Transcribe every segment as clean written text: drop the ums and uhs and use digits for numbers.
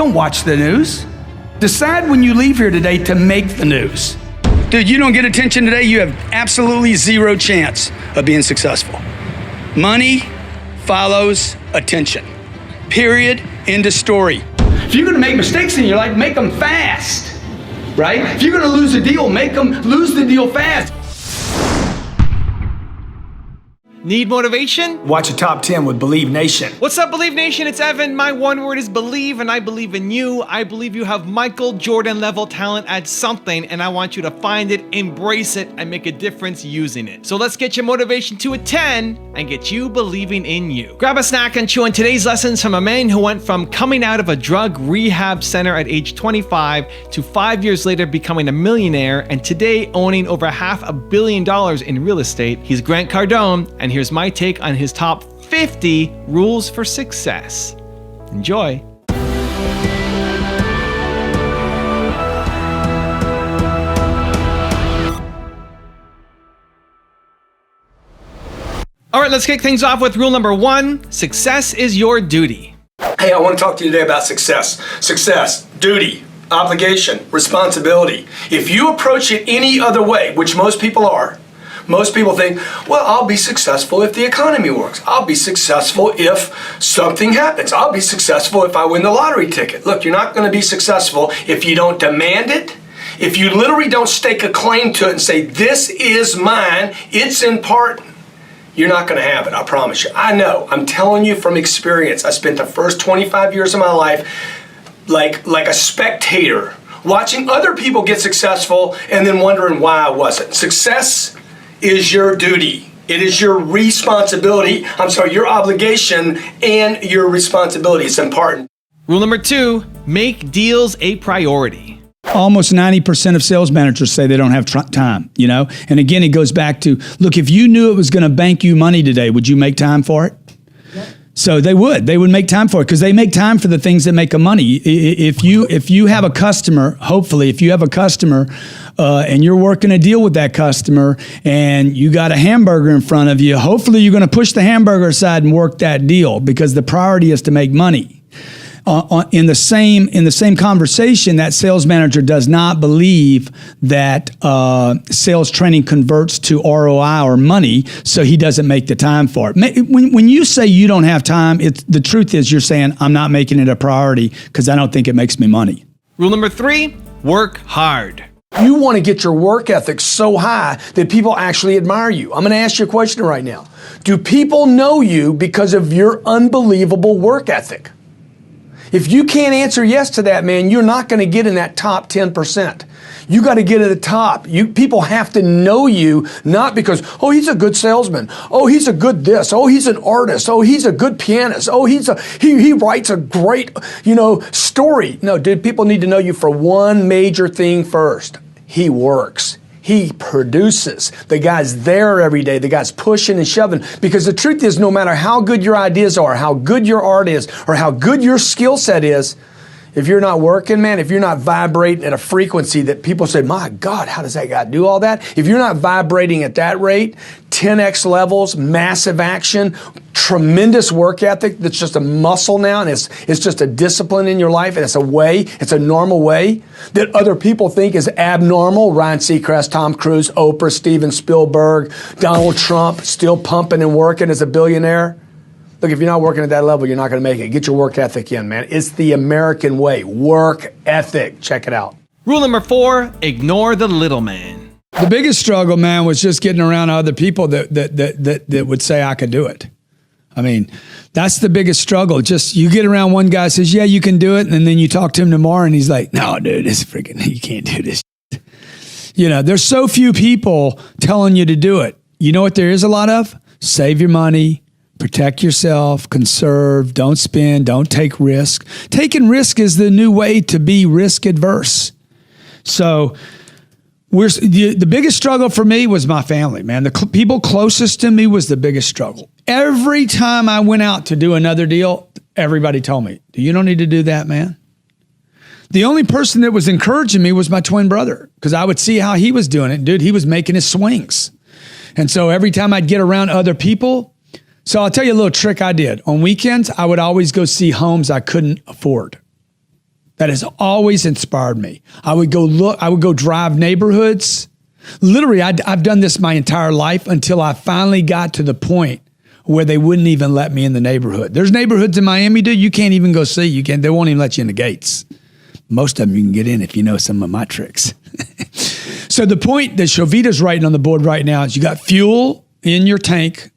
Don't watch the news. Decide when you leave here today to make the news. Dude, you don't get attention today, you have absolutely zero chance of being successful. Money follows attention. Period. End of story. If you're gonna make mistakes in your life, make them fast, right? If you're gonna lose a deal, make them lose the deal fast. Need motivation? Watch a top 10 with Believe Nation. What's up, Believe Nation? It's Evan. My one word is believe, and I believe in you. I believe you have Michael Jordan level talent at something, and I want you to find it, embrace it, and make a difference using it. So let's get your motivation to a 10 and get you believing in you. Grab a snack and chew on today's lessons from a man who went from coming out of a drug rehab center at age 25 to 5 years later becoming a millionaire, and today owning over $500 million in real estate. He's Grant Cardone, and here's my take on his top 50 rules for success. Enjoy. All right, let's kick things off with rule number 1. Success is your duty. Hey, I want to talk to you today about success. Success, duty, obligation, responsibility. If you approach it any other way, which most people are, most people think, well, I'll be successful if the economy works. I'll be successful if something happens. I'll be successful if I win the lottery ticket. Look, you're not going to be successful if you don't demand it, if you literally don't stake a claim to it and say, this is mine, it's important. You're not going to have it, I promise you. I know, I'm telling you from experience. I spent the first 25 years of my life like a spectator, watching other people get successful and then wondering why I wasn't. Success is your duty. It is your responsibility. Your obligation and your responsibility. It's important. Rule number 2, make deals a priority. Almost 90% of sales managers say they don't have time, you know? And again, it goes back to, look, if you knew it was going to bank you money today, would you make time for it? Yep. So they would make time for it because they make time for the things that make them money. If you have a customer, hopefully, if you have a customer and you're working a deal with that customer and you got a hamburger in front of you, hopefully you're going to push the hamburger aside and work that deal because the priority is to make money. In the same conversation, that sales manager does not believe that sales training converts to ROI or money, so he doesn't make the time for it. When you say you don't have time, the truth is you're saying, I'm not making it a priority because I don't think it makes me money. Rule number 3, work hard. You want to get your work ethic so high that people actually admire you. I'm going to ask you a question right now. Do people know you because of your unbelievable work ethic? If you can't answer yes to that, man, you're not going to get in that top 10%. You got to get at the top. People have to know you, not because, oh, he's a good salesman. Oh, he's a good this. Oh, he's an artist. Oh, he's a good pianist. Oh, he writes a great, story. No, dude, people need to know you for one major thing first. He works. He produces. The guy's there every day. The guy's pushing and shoving. Because the truth is, no matter how good your ideas are, how good your art is, or how good your skill set is, if you're not working, man, if you're not vibrating at a frequency that people say, my God, how does that guy do all that? If you're not vibrating at that rate, 10x levels, massive action, tremendous work ethic that's just a muscle now, and it's just a discipline in your life, and it's a normal way that other people think is abnormal. Ryan Seacrest, Tom Cruise, Oprah, Steven Spielberg, Donald Trump, still pumping and working as a billionaire. Look, if you're not working at that level, you're not going to make it. Get your work ethic in, man. It's the American way. Work ethic. Check it out. Rule number 4, ignore the little man. The biggest struggle, man, was just getting around other people that would say I could do it. I mean, that's the biggest struggle. Just you get around one guy says, yeah, you can do it. And then you talk to him tomorrow and he's like, no, dude, you can't do this. There's so few people telling you to do it. You know what there is a lot of? Save your money. Protect yourself, conserve, don't spend, don't take risk. Taking risk is the new way to be risk adverse. So the biggest struggle for me was my family, man. The people closest to me was the biggest struggle. Every time I went out to do another deal, everybody told me, you don't need to do that, man. The only person that was encouraging me was my twin brother because I would see how he was doing it. Dude, he was making his swings. And so every time I'd get around other people, so I'll tell you a little trick I did. On weekends, I would always go see homes I couldn't afford. that has always inspired me. I would go drive neighborhoods. Literally, I've done this my entire life until I finally got to the point where they wouldn't even let me in the neighborhood. There's neighborhoods in Miami, dude, you can't even go see. They won't even let you in the gates. Most of them you can get in if you know some of my tricks. So the point that Shovita's writing on the board right now is you got fuel in your tank.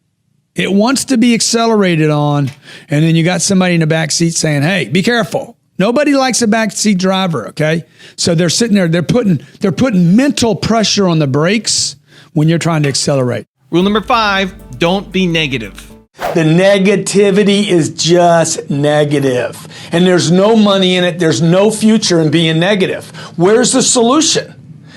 It wants to be accelerated on, and then you got somebody in the back seat saying, hey, be careful. Nobody likes a backseat driver, okay? So they're sitting there, they're putting mental pressure on the brakes when you're trying to accelerate. Rule number 5, don't be negative. The negativity is just negative. And there's no money in it. There's no future in being negative. Where's the solution?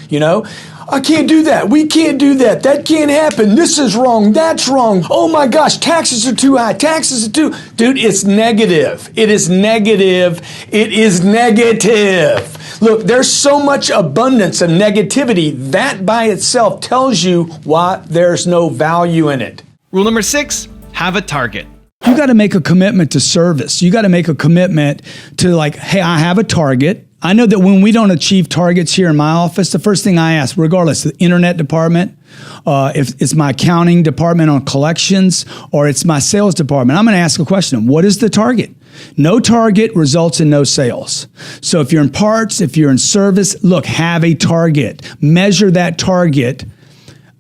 You know, I can't do that. We can't do that. That can't happen. This is wrong. That's wrong. Oh my gosh, taxes are too high. Taxes are too... Dude, it's negative. It is negative. It is negative. Look, there's so much abundance of negativity. That by itself tells you why there's no value in it. Rule number 6, have a target. You got to make a commitment to service. You got to make a commitment to like, hey, I have a target. I know that when we don't achieve targets here in my office, the first thing I ask, regardless, the internet department, if it's my accounting department on collections, or it's my sales department, I'm going to ask a question. What is the target? No target results in no sales. So if you're in parts, if you're in service, look, have a target. Measure that target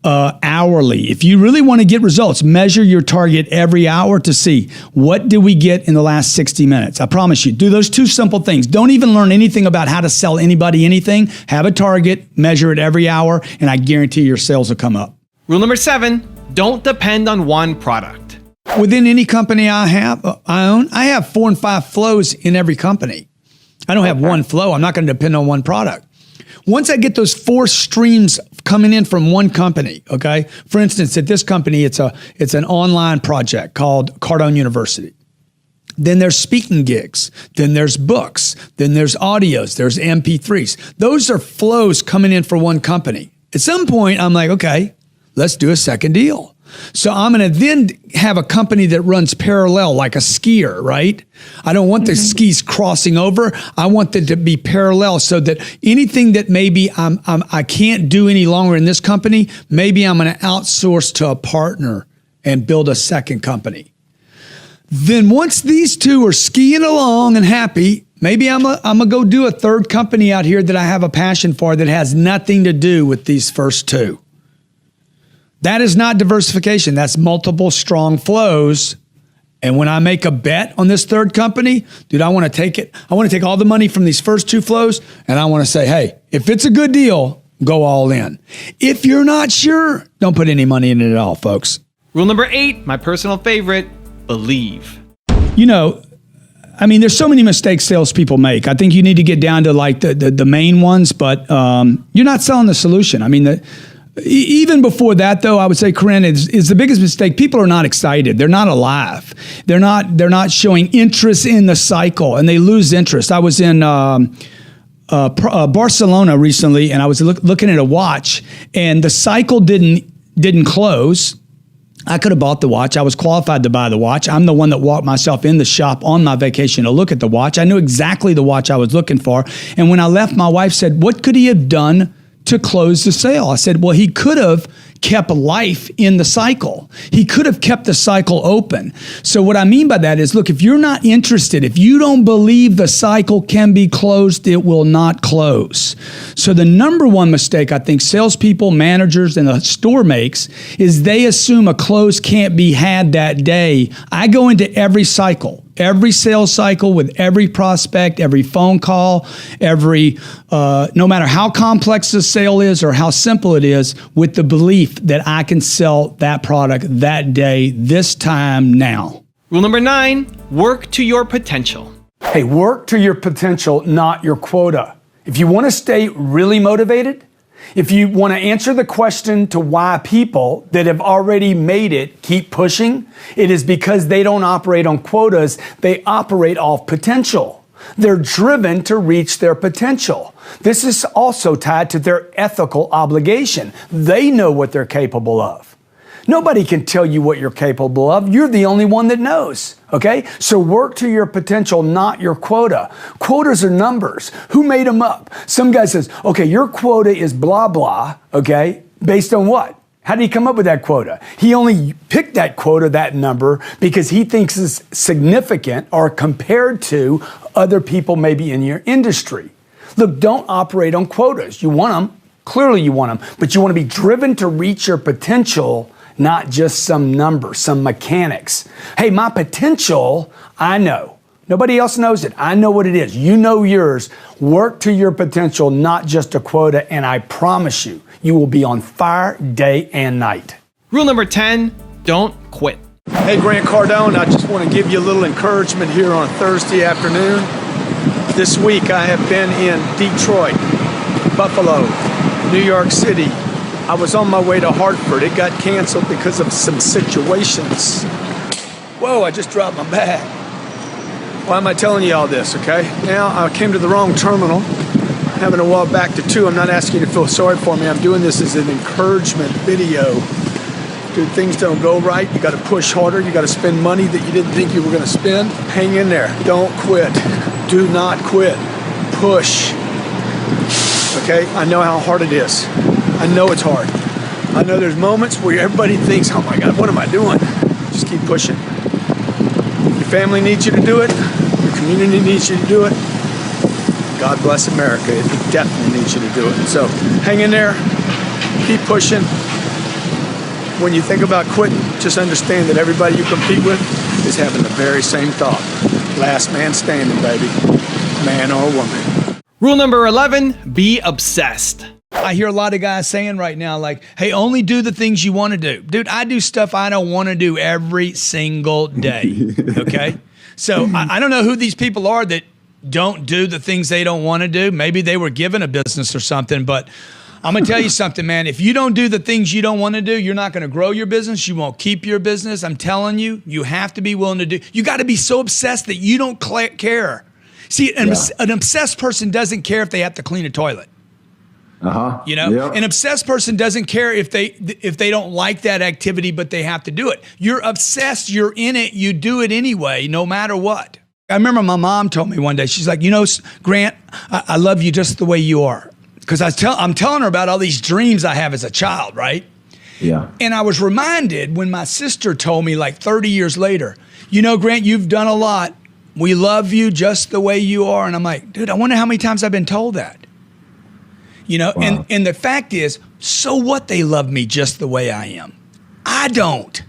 hourly. If you really want to get results, measure your target every hour to see what did we get in the last 60 minutes. I promise you, do those two simple things. Don't even learn anything about how to sell anybody anything. Have a target, measure it every hour, and I guarantee your sales will come up. Rule number 7, don't depend on one product. Within any company I own, I have 4 and 5 flows in every company. I don't have one flow. I'm not going to depend on one product. Once I get those 4 streams coming in from one company, okay? For instance, at this company, it's an online project called Cardone University. Then there's speaking gigs. Then there's books. Then there's audios. There's MP3s. Those are flows coming in for one company. At some point, I'm like, okay, let's do a second deal. So I'm going to then have a company that runs parallel, like a skier, right? I don't want the skis crossing over. I want them to be parallel so that anything that maybe I can't do any longer in this company, maybe I'm going to outsource to a partner and build a second company. Then once these two are skiing along and happy, maybe I'm gonna go do a third company out here that I have a passion for that has nothing to do with these first two. That is not diversification. That's multiple strong flows. And when I make a bet on this third company, dude, I want to take it. I want to take all the money from these first 2 flows, and I want to say, hey, if it's a good deal, go all in. If you're not sure, don't put any money in it at all, folks. Rule number 8, my personal favorite, believe. You know, I mean, there's so many mistakes salespeople make. I think you need to get down to like the main ones, but you're not selling the solution. I mean, even before that, though, I would say, Corinne, is the biggest mistake. People are not excited. They're not alive. They're not showing interest in the cycle, and they lose interest. I was in Barcelona recently, and I was looking at a watch, and the cycle didn't close. I could have bought the watch. I was qualified to buy the watch. I'm the one that walked myself in the shop on my vacation to look at the watch. I knew exactly the watch I was looking for. And when I left, my wife said, what could he have done to close the sale? I said, well, he could have kept life in the cycle. He could have kept the cycle open. So what I mean by that is, look, if you're not interested, if you don't believe the cycle can be closed, it will not close. So the number one mistake I think salespeople, managers, and the store makes is they assume a close can't be had that day. I go into every cycle, every sales cycle with every prospect, every phone call, no matter how complex the sale is or how simple it is, with the belief that I can sell that product that day, this time, now. Rule number 9, work to your potential. Hey, work to your potential, not your quota. If you want to stay really motivated, if you want to answer the question to why people that have already made it keep pushing, it is because they don't operate on quotas, they operate off potential. They're driven to reach their potential. This is also tied to their ethical obligation. They know what they're capable of. Nobody can tell you what you're capable of. You're the only one that knows, okay? So work to your potential, not your quota. Quotas are numbers. Who made them up? Some guy says, okay, your quota is blah, blah, okay? Based on what? How did he come up with that quota? He only picked that quota, that number, because he thinks it's significant or compared to other people maybe in your industry. Look, don't operate on quotas. You want them. Clearly you want them, but you want to be driven to reach your potential, not just some number, some mechanics. Hey, my potential, I know. Nobody else knows it. I know what it is. You know yours. Work to your potential, not just a quota, and I promise you, you will be on fire day and night. Rule number 10, don't quit. Hey, Grant Cardone, I just want to give you a little encouragement here on a Thursday afternoon. This week I have been in Detroit, Buffalo, New York City. I was on my way to Hartford. It got canceled because of some situations. Whoa, I just dropped my bag. Why am I telling you all this, okay? Now, I came to the wrong terminal. Having to walk back to 2. I'm not asking you to feel sorry for me. I'm doing this as an encouragement video. Dude, things don't go right. You got to push harder. You got to spend money that you didn't think you were going to spend. Hang in there. Don't quit. Do not quit. Push. Okay? I know how hard it is. I know it's hard. I know there's moments where everybody thinks, oh my God, what am I doing? Just keep pushing. Your family needs you to do it. Your community needs you to do it. God bless America. It definitely needs you to do it. So hang in there. Keep pushing. When you think about quitting, just understand that everybody you compete with is having the very same thought. Last man standing, baby. Man or woman. Rule number 11, be obsessed. I hear a lot of guys saying right now, like, hey, only do the things you want to do. Dude, I do stuff I don't want to do every single day, okay? So I don't know who these people are that don't do the things they don't want to do. Maybe they were given a business or something, but I'm going to tell you something, man. If you don't do the things you don't want to do, you're not going to grow your business. You won't keep your business. I'm telling you, you have to be willing to do. You got to be so obsessed that you don't care. See, an obsessed person doesn't care if they have to clean a toilet. You know, yep. An obsessed person doesn't care if they don't like that activity, but they have to do it. You're obsessed. You're in it. You do it anyway, no matter what. I remember my mom told me one day, she's like, you know, Grant, I love you just the way you are. Because I'm telling her about all these dreams I have as a child, right? Yeah. And I was reminded when my sister told me like 30 years later, you know, Grant, you've done a lot. We love you just the way you are. And I'm like, dude, I wonder how many times I've been told that. You know, wow. and the fact is, so what they love me just the way I am? I don't.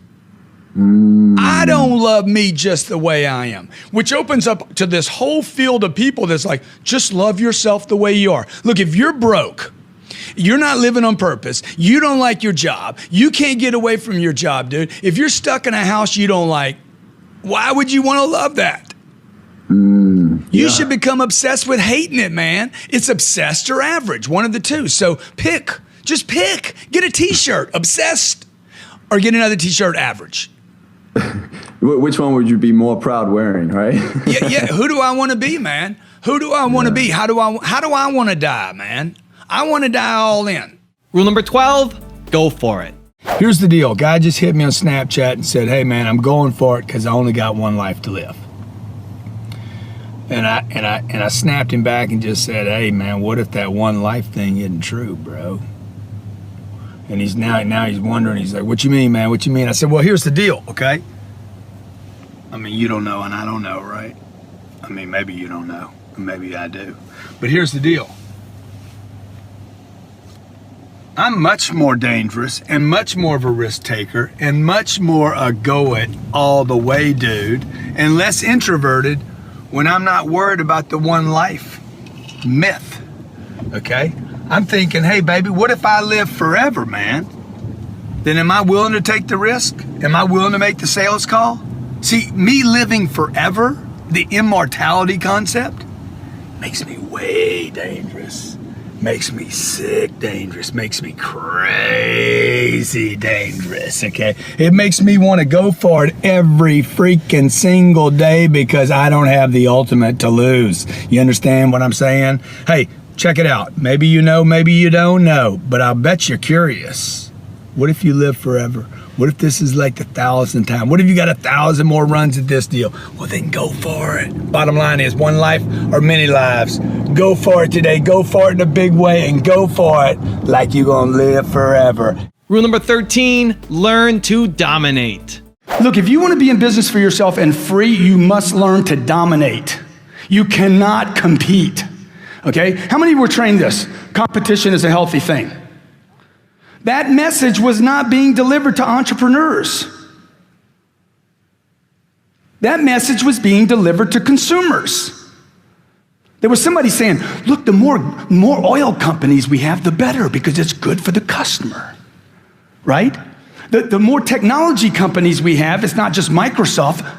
I don't love me just the way I am, which opens up to this whole field of people that's like, just love yourself the way you are. Look, if you're broke, you're not living on purpose, you don't like your job, you can't get away from your job, dude. If you're stuck in a house you don't like, why would you want to love that? You should become obsessed with hating it, man. It's obsessed or average, one of the two. So just pick. Get a t-shirt, obsessed, or get another t-shirt, average. Which one would you be more proud wearing, right? Yeah. Who do I want to be, man? Who do I want to be? How do I want to die, man? I want to die all in. Rule number 12, go for it. Here's the deal. Guy just hit me on Snapchat and said, hey, man, I'm going for it because I only got one life to live. And I snapped him back and just said, hey, man, what if that one life thing isn't true, bro? And he's now he's wondering. He's like, what you mean, man? What you mean? I said, well, here's the deal, okay? I mean, you don't know and I don't know, right? I mean, maybe you don't know. Maybe I do. But here's the deal. I'm much more dangerous and much more of a risk taker and much more a go it all the way dude and less introverted when I'm not worried about the one life myth, okay? I'm thinking, hey, baby, what if I live forever, man? Then am I willing to take the risk? Am I willing to make the sales call? See, me living forever, the immortality concept, makes me way dangerous. Makes me sick dangerous. Makes me crazy dangerous, okay? It makes me want to go for it every freaking single day because I don't have the ultimate to lose. You understand what I'm saying? Hey, check it out. Maybe you know, maybe you don't know, but I'll bet you're curious. What if you live forever? What if this is like the 1,000th time? What if you got 1,000 more runs at this deal? Well, then go for it. Bottom line is, one life or many lives. Go for it today. Go for it in a big way, and go for it like you're gonna live forever. Rule number 13, learn to dominate. Look, if you want to be in business for yourself and free, you must learn to dominate. You cannot compete. Okay? How many were trained this? Competition is a healthy thing. That message was not being delivered to entrepreneurs. That message was being delivered to consumers. There was somebody saying, look, the more oil companies we have, the better, because it's good for the customer, right? The more technology companies we have, it's not just Microsoft,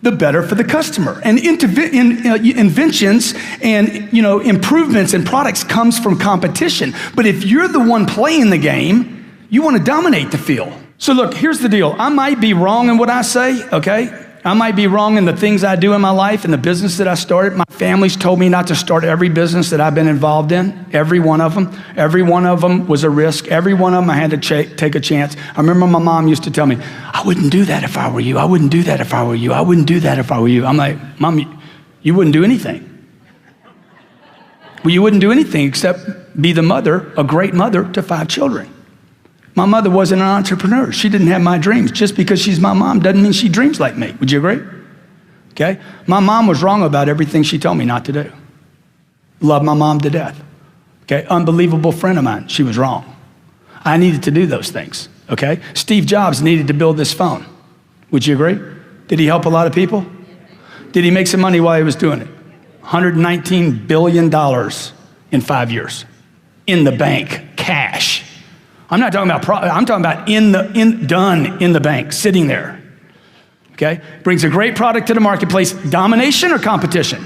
the better for the customer. And inventions and improvements in products comes from competition. But if you're the one playing the game, you want to dominate the field. So look, here's the deal. I might be wrong in what I say, okay? I might be wrong in the things I do in my life and the business that I started. My family's told me not to start every business that I've been involved in, every one of them. Every one of them was a risk. Every one of them I had to take a chance. I remember my mom used to tell me, I wouldn't do that if I were you. I wouldn't do that if I were you. I wouldn't do that if I were you. I'm like, Mom, you wouldn't do anything. Well, you wouldn't do anything except be the mother, a great mother to 5 children. My mother wasn't an entrepreneur. She didn't have my dreams. Just because she's my mom doesn't mean she dreams like me. Would you agree? Okay? My mom was wrong about everything she told me not to do. Love my mom to death. Okay? Unbelievable friend of mine. She was wrong. I needed to do those things. Okay? Steve Jobs needed to build this phone. Would you agree? Did he help a lot of people? Did he make some money while he was doing it? $119 billion in 5 years. In the bank, cash. I'm not talking about I'm talking about done in the bank, sitting there. Okay? Brings a great product to the marketplace. Domination or competition?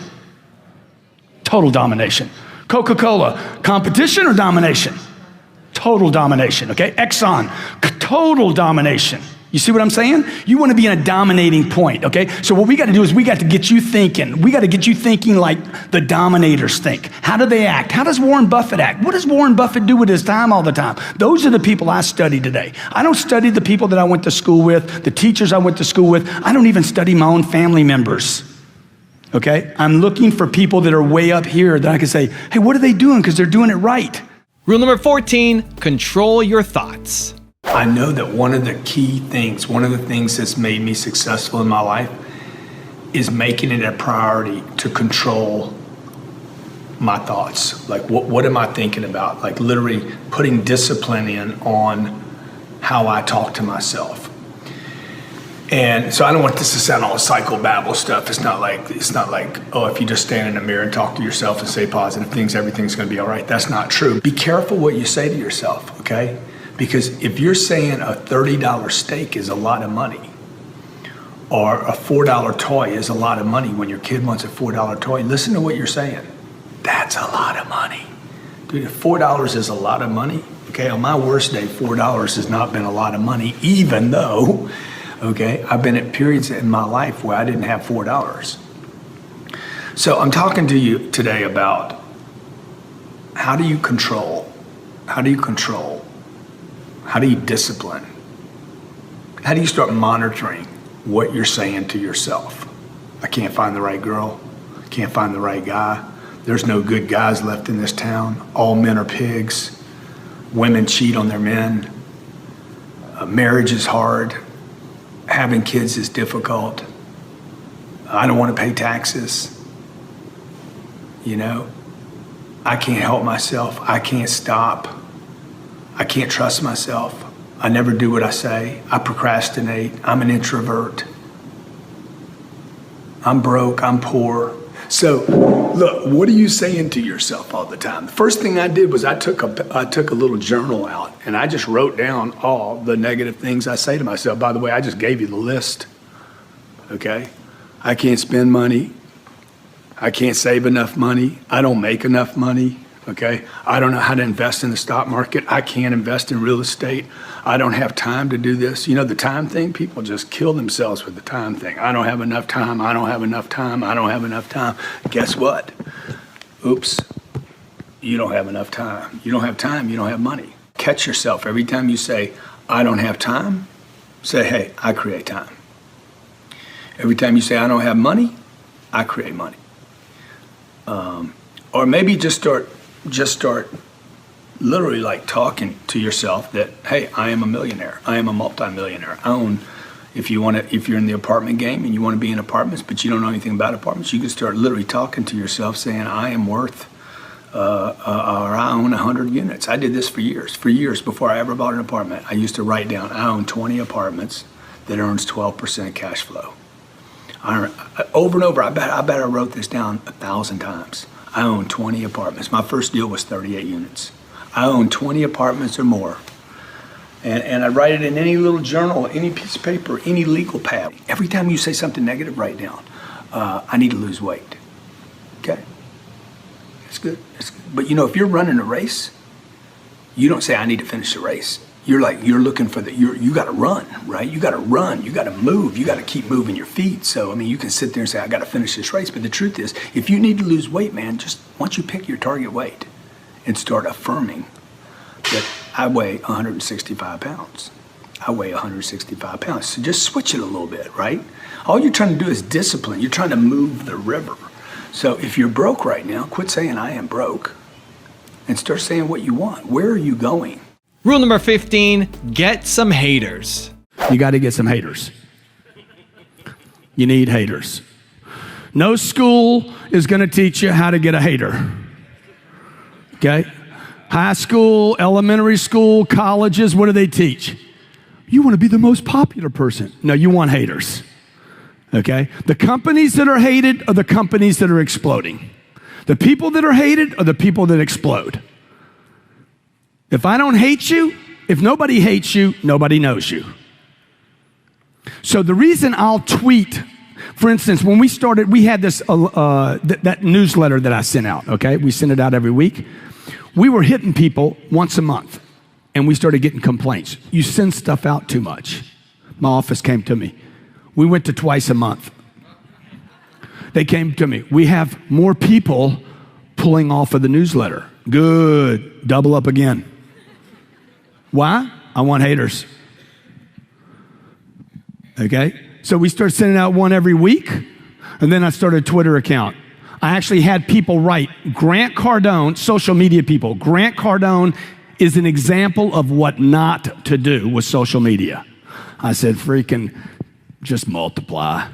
Total domination. Coca-Cola, competition or domination? Total domination, okay? Exxon, total domination. You see what I'm saying? You want to be in a dominating point, okay? So what we got to do is we got to get you thinking. We got to get you thinking like the dominators think. How do they act? How does Warren Buffett act? What does Warren Buffett do with his time all the time? Those are the people I study today. I don't study the people that I went to school with, the teachers I went to school with. I don't even study my own family members, okay? I'm looking for people that are way up here that I can say, hey, what are they doing? Because they're doing it right. Rule number 14, control your thoughts. I know that one of the key things, one of the things that's made me successful in my life is making it a priority to control my thoughts. Like, what am I thinking about? Like, literally putting discipline in on how I talk to myself. And so I don't want this to sound all psychobabble stuff. It's not like, oh, if you just stand in the mirror and talk to yourself and say positive things, everything's going to be all right. That's not true. Be careful what you say to yourself, okay? Because if you're saying a $30 steak is a lot of money, or a $4 toy is a lot of money when your kid wants a $4 toy, listen to what you're saying. That's a lot of money. Dude, if $4 is a lot of money, okay, on my worst day, $4 has not been a lot of money, even though, okay, I've been at periods in my life where I didn't have $4. So I'm talking to you today about how do you control? How do you discipline? How do you start monitoring what you're saying to yourself? I can't find the right girl. I can't find the right guy. There's no good guys left in this town. All men are pigs. Women cheat on their men. Marriage is hard. Having kids is difficult. I don't want to pay taxes. You know, I can't help myself. I can't stop. I can't trust myself. I never do what I say. I procrastinate. I'm an introvert. I'm broke. I'm poor. So, look, what are you saying to yourself all the time? The first thing I did was I took a little journal out and I just wrote down all the negative things I say to myself. By the way, I just gave you the list. Okay? I can't spend money. I can't save enough money. I don't make enough money. Okay? I don't know how to invest in the stock market. I can't invest in real estate. I don't have time to do this. You know, the time thing, people just kill themselves with the time thing. I don't have enough time. I don't have enough time. I don't have enough time. Guess what? Oops. You don't have enough time. You don't have time. You don't have money. Catch yourself every time you say, I don't have time. say, hey, I create time. Every time you say, I don't have money, I create money. Or maybe just start literally like talking to yourself that, hey, I am a millionaire. I am a multimillionaire. I own, if you're in the apartment game and you want to be in apartments, but you don't know anything about apartments, you can start literally talking to yourself saying, I am worth, or I own 100 units. I did this for years. For years before I ever bought an apartment, I used to write down, I own 20 apartments that earns 12% cash flow. Over and over, I bet I wrote this down 1,000 times. I own 20 apartments. My first deal was 38 units. I own 20 apartments or more. And I write it in any little journal, any piece of paper, any legal pad. Every time you say something negative, write down, I need to lose weight. Okay? It's good. It's good. But you know, if you're running a race, you don't say, I need to finish the race. You're looking for you got to run, right? You got to run, you got to move, you got to keep moving your feet. So, I mean, you can sit there and say, I got to finish this race. But the truth is, if you need to lose weight, man, just once you pick your target weight and start affirming that I weigh 165 pounds. I weigh 165 pounds. So just switch it a little bit, right? All you're trying to do is discipline. You're trying to move the river. So if you're broke right now, quit saying I am broke and start saying what you want. Where are you going? Rule number 15, get some haters. You got to get some haters. You need haters. No school is going to teach you how to get a hater. Okay? High school, elementary school, colleges, what do they teach? You want to be the most popular person. No, you want haters. Okay? The companies that are hated are the companies that are exploding. The people that are hated are the people that explode. If I don't hate you, if nobody hates you, nobody knows you. So the reason I'll tweet, for instance, when we started, we had this that newsletter that I sent out, okay? We sent it out every week. We were hitting people once a month, and we started getting complaints. You send stuff out too much. My office came to me. We went to twice a month. They came to me. We have more people pulling off of the newsletter. Good. Double up again. Why? I want haters. Okay? So we started sending out one every week, and then I started a Twitter account. I actually had people write, Grant Cardone, social media people, Grant Cardone is an example of what not to do with social media. I said, freaking, just multiply.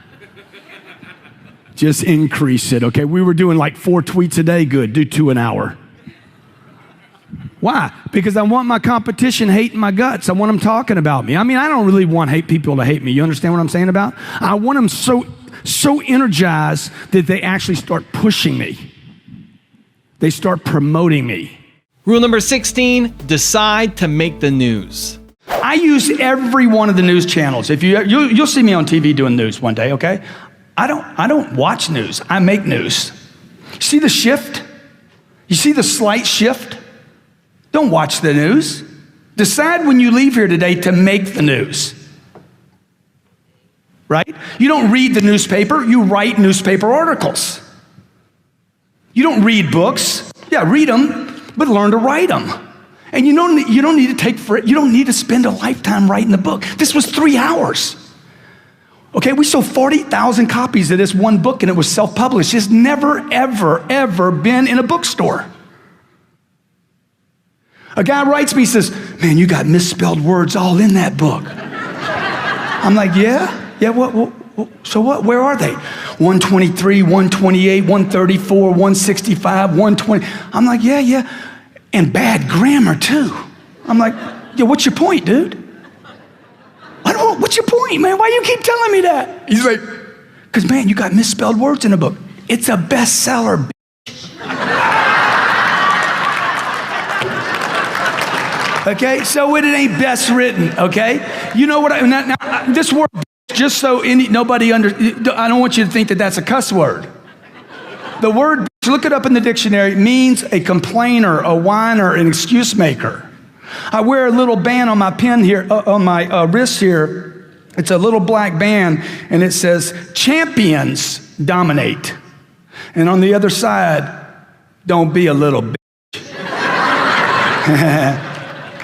Just increase it, okay? We were doing like 4 tweets a day. Good, do 2 an hour. Why? Because I want my competition hating my guts. I want them talking about me. I mean, I don't really want people to hate me. You understand what I'm saying about? I want them so energized that they actually start pushing me. They start promoting me. Rule number 16, decide to make the news. I use every one of the news channels. If you'll see me on TV doing news one day, okay? I don't watch news. I make news. See the shift? You see the slight shift? Don't watch the news. Decide when you leave here today to make the news. Right? You don't read the newspaper, you write newspaper articles. You don't read books. Yeah, read them, but learn to write them. And you don't need to spend a lifetime writing the book. This was 3 hours. Okay, we sold 40,000 copies of this one book and it was self-published. It's never, ever, ever been in a bookstore. A guy writes me, says, man, you got misspelled words all in that book. I'm like, yeah, so what, where are they? 123, 128, 134, 165, 120. I'm like, yeah, and bad grammar too. I'm like, yeah, what's your point, dude? What's your point, man? Why you keep telling me that? He's like, because man, you got misspelled words in a book. It's a bestseller, okay, so it ain't best written, okay? You know what this word, just so nobody I don't want you to think that that's a cuss word. The word, look it up in the dictionary, means a complainer, a whiner, an excuse maker. I wear a little band on my pin here, on my wrist here. It's a little black band, and it says, champions dominate. And on the other side, don't be a little bitch.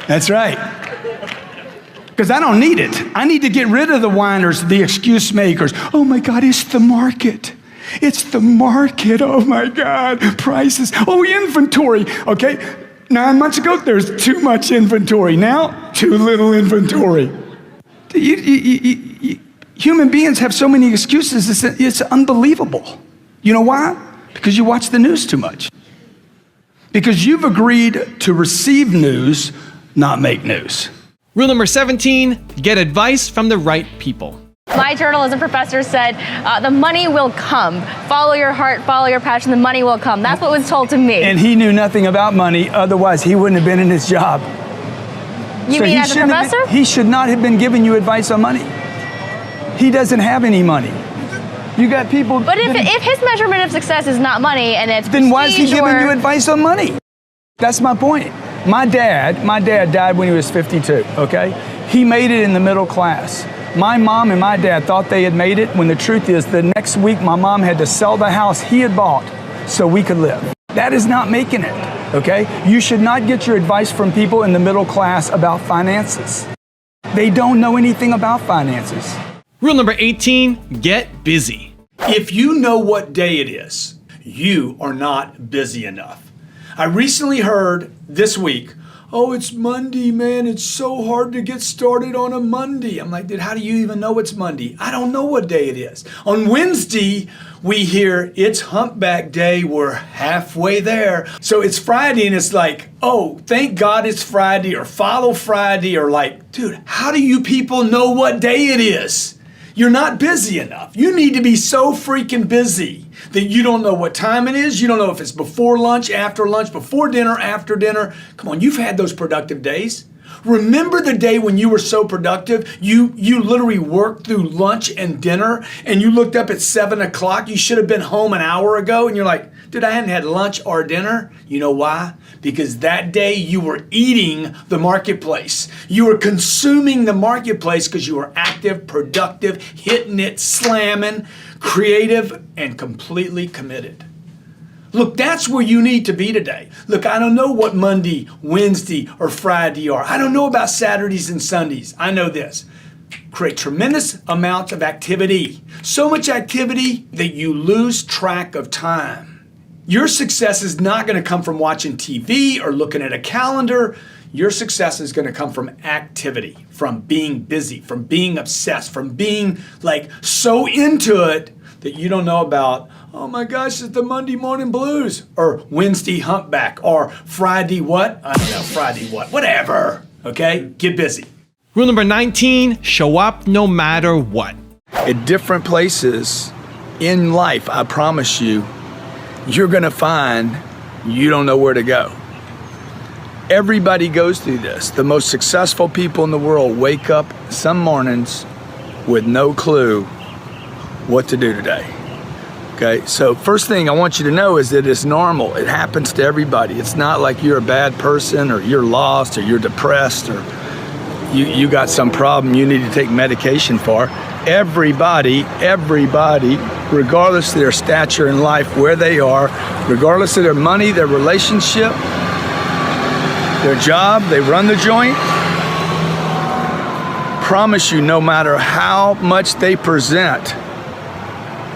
That's right. because I don't need it. I need to get rid of the whiners, the excuse makers. Oh my God, it's the market. It's the market. Oh my God, prices. Oh, inventory. Okay, 9 months ago, there's too much inventory. Now, too little inventory. Human beings have so many excuses, it's unbelievable. You know why? Because you watch the news too much. Because you've agreed to receive news, not make news. Rule number 17, get advice from the right people. My journalism professor said, the money will come. Follow your heart, follow your passion, the money will come. That's what was told to me. And he knew nothing about money, otherwise he wouldn't have been in his job. You mean as a professor? He should not have been giving you advice on money. He doesn't have any money. You got people. But if his measurement of success is not money and it's then why is he giving you or... advice on money? That's my point. My dad died when he was 52, okay? He made it in the middle class. My mom and my dad thought they had made it when the truth is the next week my mom had to sell the house he had bought so we could live. That is not making it, okay? You should not get your advice from people in the middle class about finances. They don't know anything about finances. Rule number 18, get busy. If you know what day it is, you are not busy enough. I recently heard this week, oh, it's Monday, man. It's so hard to get started on a Monday. I'm like, dude, how do you even know it's Monday? I don't know what day it is. On Wednesday, we hear it's humpback day. We're halfway there. So it's Friday and it's like, oh, thank God it's Friday or follow Friday or like, dude, how do you people know what day it is? You're not busy enough. You need to be so freaking busy that you don't know what time it is. You don't know if it's before lunch, before dinner, after dinner. Come on, you've had those productive days. Remember the day when you were so productive, you literally worked through lunch and dinner and you looked up at 7 o'clock. You should have been home an hour ago and you're like, dude, I hadn't had lunch or dinner. You know why? Because that day you were eating the marketplace. You were consuming the marketplace because you were active, productive, hitting it, slamming, creative, and completely committed. Look, that's where you need to be today. Look, I don't know what Monday, Wednesday, or Friday are. I don't know about Saturdays and Sundays. I know this. Create tremendous amounts of activity. So much activity that you lose track of time. Your success is not going to come from watching TV or looking at a calendar. Your success is going to come from activity, from being busy, from being obsessed, from being like so into it that you don't know about, oh my gosh, it's the Monday morning blues, or Wednesday humpback, or Friday what? I don't know, Friday what? Whatever, okay? Get busy. Rule number 19, show up no matter what. At different places in life, I promise you, you're gonna find you don't know where to go. Everybody goes through this. The most successful people in the world wake up some mornings with no clue what to do today. Okay, so first thing I want you to know is that it's normal. It happens to everybody. It's not like you're a bad person or you're lost or you're depressed or you got some problem you need to take medication for. Everybody, regardless of their stature in life, where they are, regardless of their money, their relationship, their job, they run the joint. Promise you, no matter how much they present,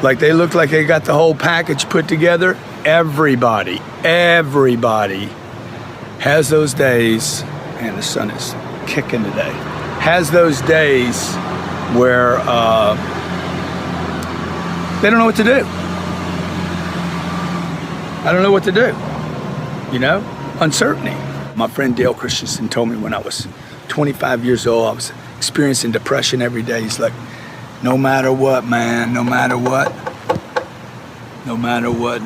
like they look like they got the whole package put together, everybody has those days, and the sun is kicking today, has those days where they don't know what to do. I don't know what to do, you know? Uncertainty. My friend Dale Christensen told me when I was 25 years old, I was experiencing depression every day. He's like, no matter what, man, no matter what,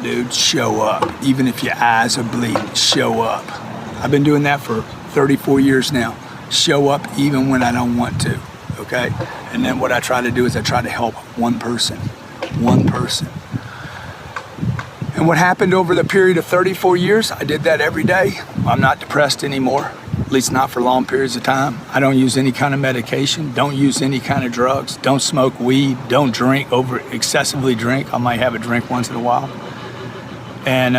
dude, show up. Even if your eyes are bleeding, show up. I've been doing that for 34 years now. Show up even when I don't want to, okay? And then what I try to do is I try to help one person. And what happened over the period of 34 years, I did that every day. I'm not depressed anymore, at least not for long periods of time. I don't use any kind of medication, don't use any kind of drugs, don't smoke weed, don't drink, excessively drink. I might have a drink once in a while. And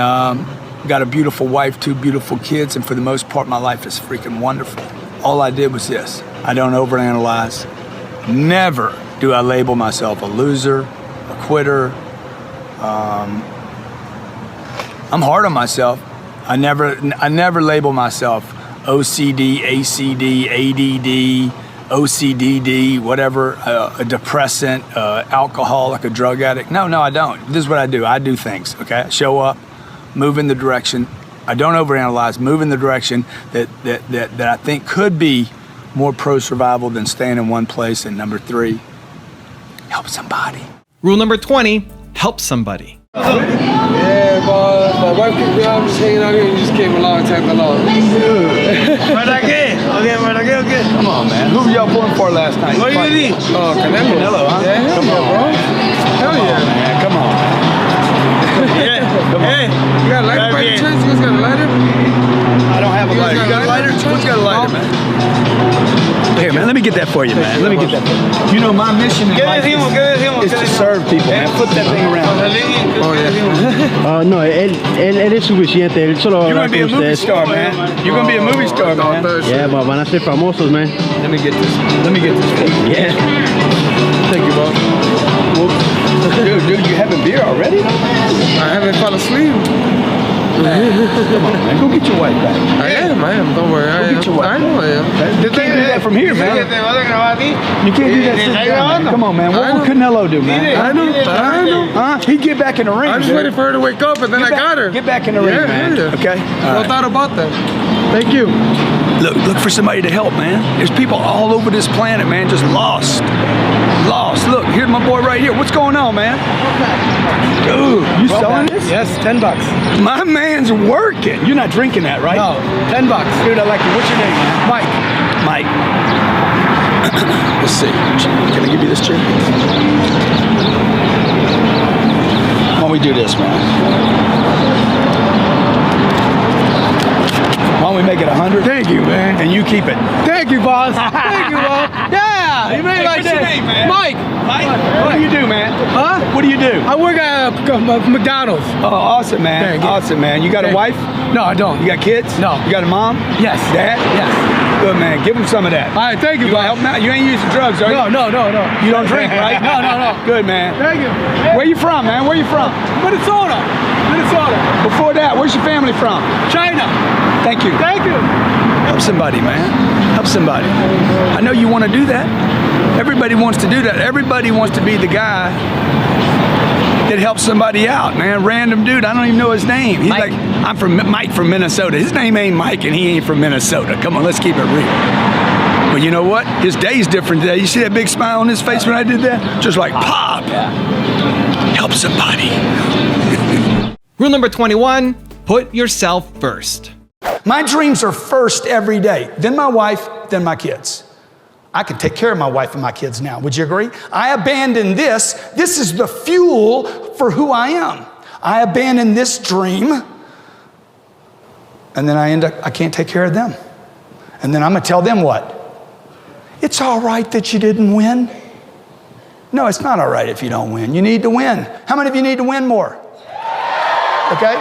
got a beautiful wife, 2 beautiful kids, and for the most part, my life is freaking wonderful. All I did was this. I don't overanalyze. Never do I label myself a loser, a quitter. I'm hard on myself. I never label myself OCD, ACD, ADD, OCDD, whatever, a depressant, alcoholic, a drug addict. No, I don't. This is what I do. I do things, okay? I show up, move in the direction. I don't overanalyze, move in the direction that I think could be more pro-survival than staying in one place. And number 3, help somebody. Rule number 20, help somebody. Yeah, boss. My wife kicked me out. I'm just hanging out here. You just came along, tagged along. Okay. Come on, man. Who were y'all pulling for last night? Oh, Canelo. Canelo, huh? Yeah, Come on, bro. Hell yeah. man. Come on. Hey, you got a lighter by any chance? You guys got a lighter? I don't have a lighter. You got a lighter? Who's got a lighter, man? Here, man. Let me get that for you, man. Let me get that for you. You know, my mission in life is to serve people, man. Flip that thing around. Oh, yeah. No, él es suficiente. Él solo va a You're hablar going to be a con movie ustedes. star, man. You're going to be a movie star, man. Yeah, van a ser famosos, man. Let me get this. Let me get this for you. Yeah. Thank you, bro. Dude, you having beer already? I haven't fell asleep. Come on, man. Go get your wife back. I am. Don't worry. get your wife. I know I am. You can't do that from here, man. You can't do that sitting down, man. Come on, man. What would Canelo do, man? I know. Huh? He'd get back in the ring. I'm just waiting for her to wake up, and then I got her. Get back in the ring, man. Yeah. Okay? No thought about that. Thank you. Look for somebody to help, man. There's people all over this planet, man, just lost. Look, here's my boy right here. What's going on, man? Dude, you selling this? Yes, $10. My man's working. You're not drinking that, right? No, $10. Dude, I like you. What's your name, man? Mike. Let's see. Can I give you this chair? Why don't we do this, man? Why don't we make it 100? Thank you, man. And you keep it. Thank you, boss. Thank you, boss. Yeah, you made my What's your day. name, man? Mike. What do you do, man? Huh? What do you do? I work at McDonald's. Oh, awesome, man. Thank you. Awesome, man. You got a wife? No, I don't. You got kids? No. You got a mom? Yes. Dad? Yes. Good, man. Give him some of that. All right, thank you, You boss. help him out? You ain't using drugs, are you? No. You don't drink, right? No. Good, man. Thank you. Where you from, man? Where you from? Minnesota. Before that, where's your family from? China. Thank you. Thank you. Help somebody, man. Help somebody. I know you want to do that. Everybody wants to do that. Everybody wants to be the guy that helps somebody out, man. Random dude, I don't even know his name. He's Mike. like, I'm from Mike from Minnesota. His name ain't Mike and he ain't from Minnesota. Come on, let's keep it real. But you know what? His day's different today. You see that big smile on his face when I did that? Just like pop. Help somebody. Rule number 21, put yourself first. My dreams are first every day, then my wife, then my kids. I can take care of my wife and my kids now. Would you agree? I abandon this. This is the fuel for who I am. I abandon this dream, and then I can't take care of them. And then I'm going to tell them what? It's all right that you didn't win. No, it's not all right if you don't win. You need to win. How many of you need to win more? Okay?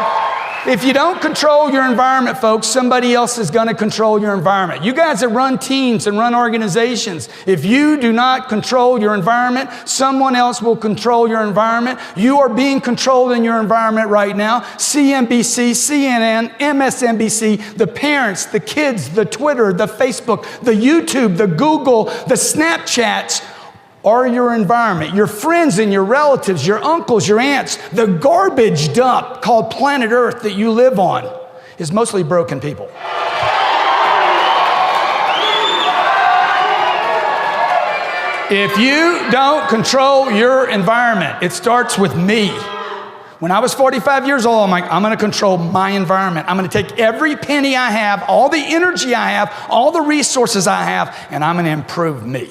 If you don't control your environment, folks, somebody else is going to control your environment. You guys that run teams and run organizations, if you do not control your environment, someone else will control your environment. You are being controlled in your environment right now. CNBC, CNN, MSNBC, the parents, the kids, the Twitter, the Facebook, the YouTube, the Google, the Snapchats, or your environment, your friends and your relatives, your uncles, your aunts, the garbage dump called planet Earth that you live on is mostly broken people. If you don't control your environment, it starts with me. When I was 45 years old, I'm like, I'm going to control my environment. I'm going to take every penny I have, all the energy I have, all the resources I have, and I'm going to improve me.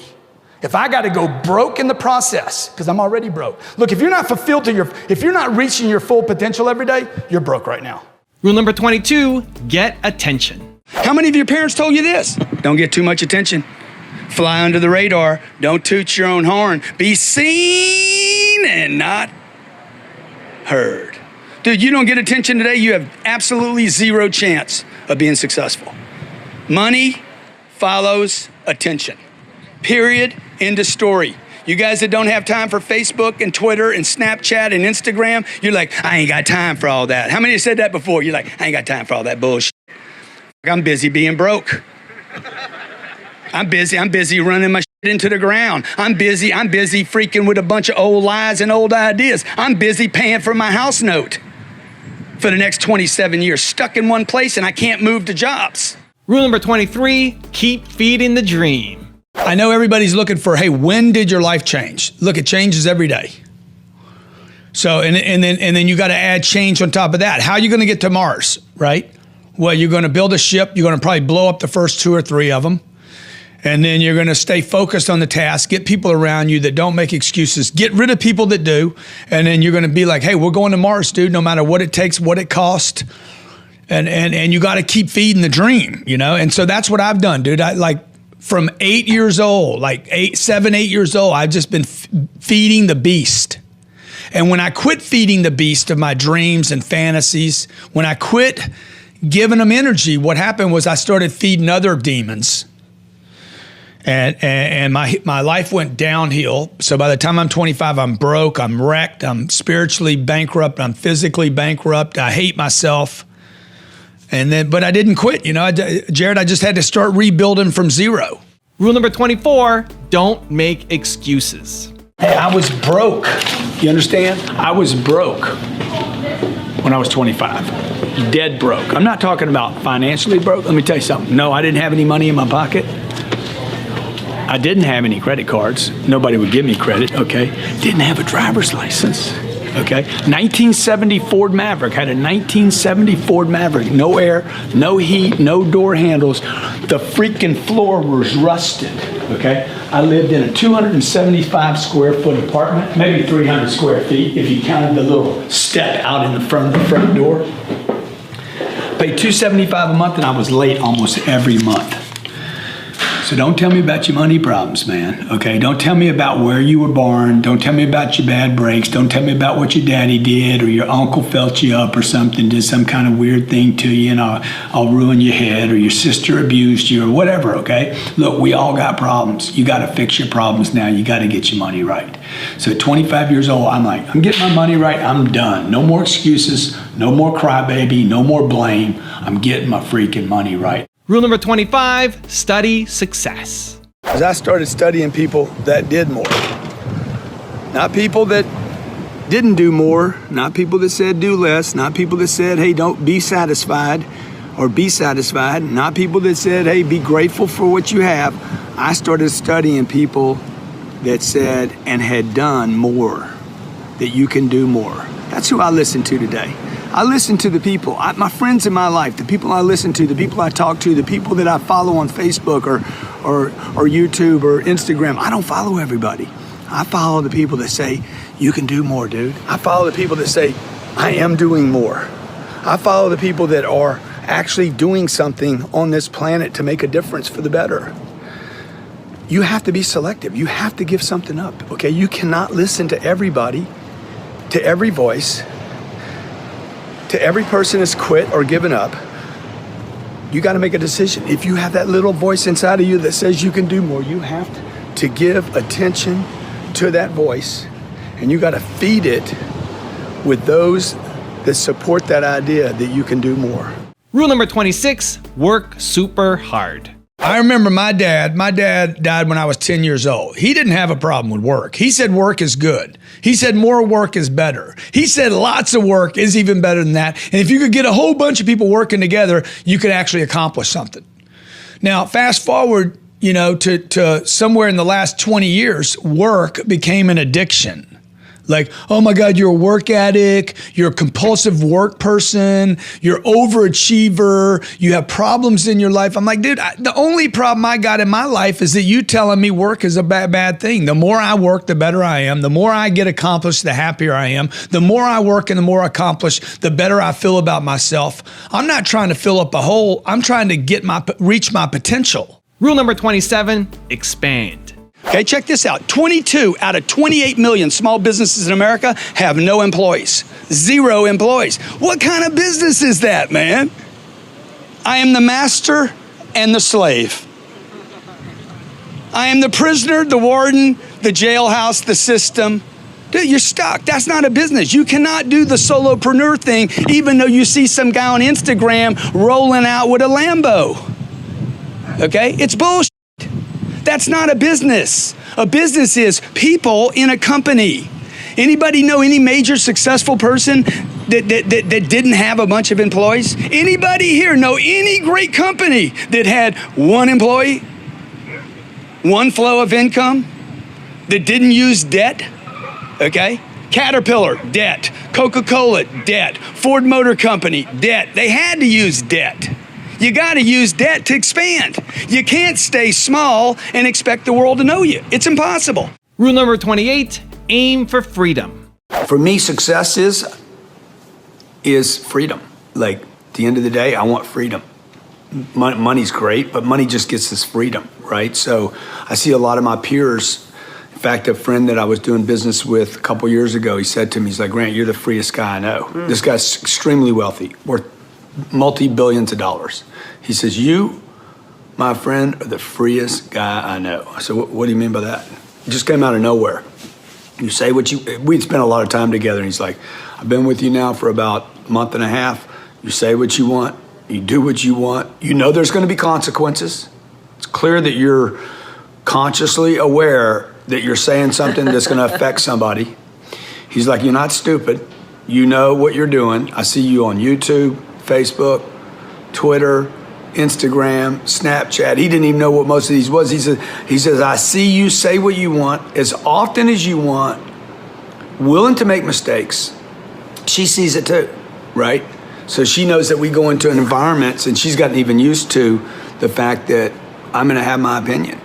If I got to go broke in the process, because I'm already broke. Look, if you're not fulfilled if you're not reaching your full potential every day, you're broke right now. Rule number 22, get attention. How many of your parents told you this? Don't get too much attention. Fly under the radar. Don't toot your own horn. Be seen and not heard. Dude, you don't get attention today, you have absolutely zero chance of being successful. Money follows attention. Period. End of story. You guys that don't have time for Facebook and Twitter and Snapchat and Instagram, you're like, I ain't got time for all that. How many have said that before? You're like, I ain't got time for all that bullshit. I'm busy being broke. I'm busy running my shit into the ground. I'm busy freaking with a bunch of old lies and old ideas. I'm busy paying for my house note for the next 27 years, stuck in one place and I can't move to jobs. Rule number 23, keep feeding the dream. I know everybody's looking for, hey, when did your life change? Look, it changes every day. So, and then you got to add change on top of that. How are you going to get to Mars, right? Well, you're going to build a ship. You're going to probably blow up the first 2 or 3 of them. And then you're going to stay focused on the task, get people around you that don't make excuses, get rid of people that do. And then you're going to be like, hey, we're going to Mars, dude, no matter what it takes, what it costs. And you got to keep feeding the dream, you know? And so that's what I've done, dude. I like, from 8 years old, like 7, 8 years old, I've just been feeding the beast. And when I quit feeding the beast of my dreams and fantasies, when I quit giving them energy, what happened was I started feeding other demons. And my life went downhill. So by the time I'm 25, I'm broke, I'm wrecked, I'm spiritually bankrupt, I'm physically bankrupt, I hate myself. But I didn't quit, you know, Jared, I just had to start rebuilding from zero. Rule number 24, don't make excuses. Hey, I was broke. You understand? I was broke when I was 25. Dead broke. I'm not talking about financially broke. Let me tell you something. No, I didn't have any money in my pocket. I didn't have any credit cards. Nobody would give me credit, okay? Didn't have a driver's license. Okay, 1970 Ford Maverick, had a 1970 Ford Maverick, no air, no heat, no door handles. The freaking floor was rusted, okay? I lived in a 275 square foot apartment, maybe 300 square feet if you counted the little step out in the front of the front door. Paid $275 a month and I was late almost every month. So don't tell me about your money problems, man, okay? Don't tell me about where you were born. Don't tell me about your bad breaks. Don't tell me about what your daddy did or your uncle felt you up or something, did some kind of weird thing to you and I'll ruin your head, or your sister abused you or whatever, okay? Look, we all got problems. You got to fix your problems now. You got to get your money right. So at 25 years old, I'm like, I'm getting my money right. I'm done. No more excuses. No more crybaby. No more blame. I'm getting my freaking money right. Rule number 25, study success. As I started studying people that did more, not people that didn't do more, not people that said do less, not people that said, hey, don't be satisfied or be satisfied, not people that said, hey, be grateful for what you have. I started studying people that said and had done more, that you can do more. That's who I listen to today. I listen to the people, my friends in my life, the people I listen to, the people I talk to, the people that I follow on Facebook or YouTube or Instagram. I don't follow everybody. I follow the people that say, you can do more, dude. I follow the people that say, I am doing more. I follow the people that are actually doing something on this planet to make a difference for the better. You have to be selective. You have to give something up, okay? You cannot listen to everybody, to every voice, to every person that's quit or given up. You got to make a decision. If you have that little voice inside of you that says you can do more, you have to give attention to that voice, and you got to feed it with those that support that idea that you can do more. Rule number 26, work super hard. I remember my dad died when I was 10 years old. He didn't have a problem with work. He said work is good. He said more work is better. He said lots of work is even better than that. And if you could get a whole bunch of people working together, you could actually accomplish something. Now, fast forward, you know, to somewhere in the last 20 years, work became an addiction. Like, oh my God, you're a work addict, you're a compulsive work person, you're overachiever, you have problems in your life. I'm like, dude, the only problem I got in my life is that you telling me work is a bad thing. The more I work, the better I am. The more I get accomplished, the happier I am. The more I work and the more I accomplish, the better I feel about myself. I'm not trying to fill up a hole. I'm trying to reach my potential. Rule number 27, expand. Okay, check this out. 22 out of 28 million small businesses in America have no employees. 0 employees. What kind of business is that, man? I am the master and the slave. I am the prisoner, the warden, the jailhouse, the system. Dude, you're stuck. That's not a business. You cannot do the solopreneur thing, even though you see some guy on Instagram rolling out with a Lambo. Okay? It's bullshit. That's not a business. A business is people in a company. Anybody know any major successful person that didn't have a bunch of employees? Anybody here know any great company that had one employee, one flow of income, that didn't use debt? Okay? Caterpillar, debt. Coca-Cola, debt. Ford Motor Company, debt. They had to use debt. You got to use debt to expand. You can't stay small and expect the world to know you. It's impossible. Rule number 28, aim for freedom. For me, success is freedom. Like, at the end of the day, I want freedom. Money's great, but money just gets us freedom, right? So I see a lot of my peers. In fact, a friend that I was doing business with a couple years ago, he said to me, he's like, Grant, you're the freest guy I know. This guy's extremely wealthy, worth multi-billions of dollars. He says, you, my friend, are the freest guy I know. I said, what do you mean by that? It just came out of nowhere. You say what we'd spent a lot of time together, and he's like, I've been with you now for about a month and a half. You say what you want, you do what you want. You know there's gonna be consequences. It's clear that you're consciously aware that you're saying something that's gonna affect somebody. He's like, you're not stupid. You know what you're doing. I see you on YouTube, Facebook, Twitter, Instagram, Snapchat. He didn't even know what most of these was. He says, I see you say what you want as often as you want, willing to make mistakes. She sees it too, right? So she knows that we go into environments, and she's gotten even used to the fact that I'm gonna have my opinion.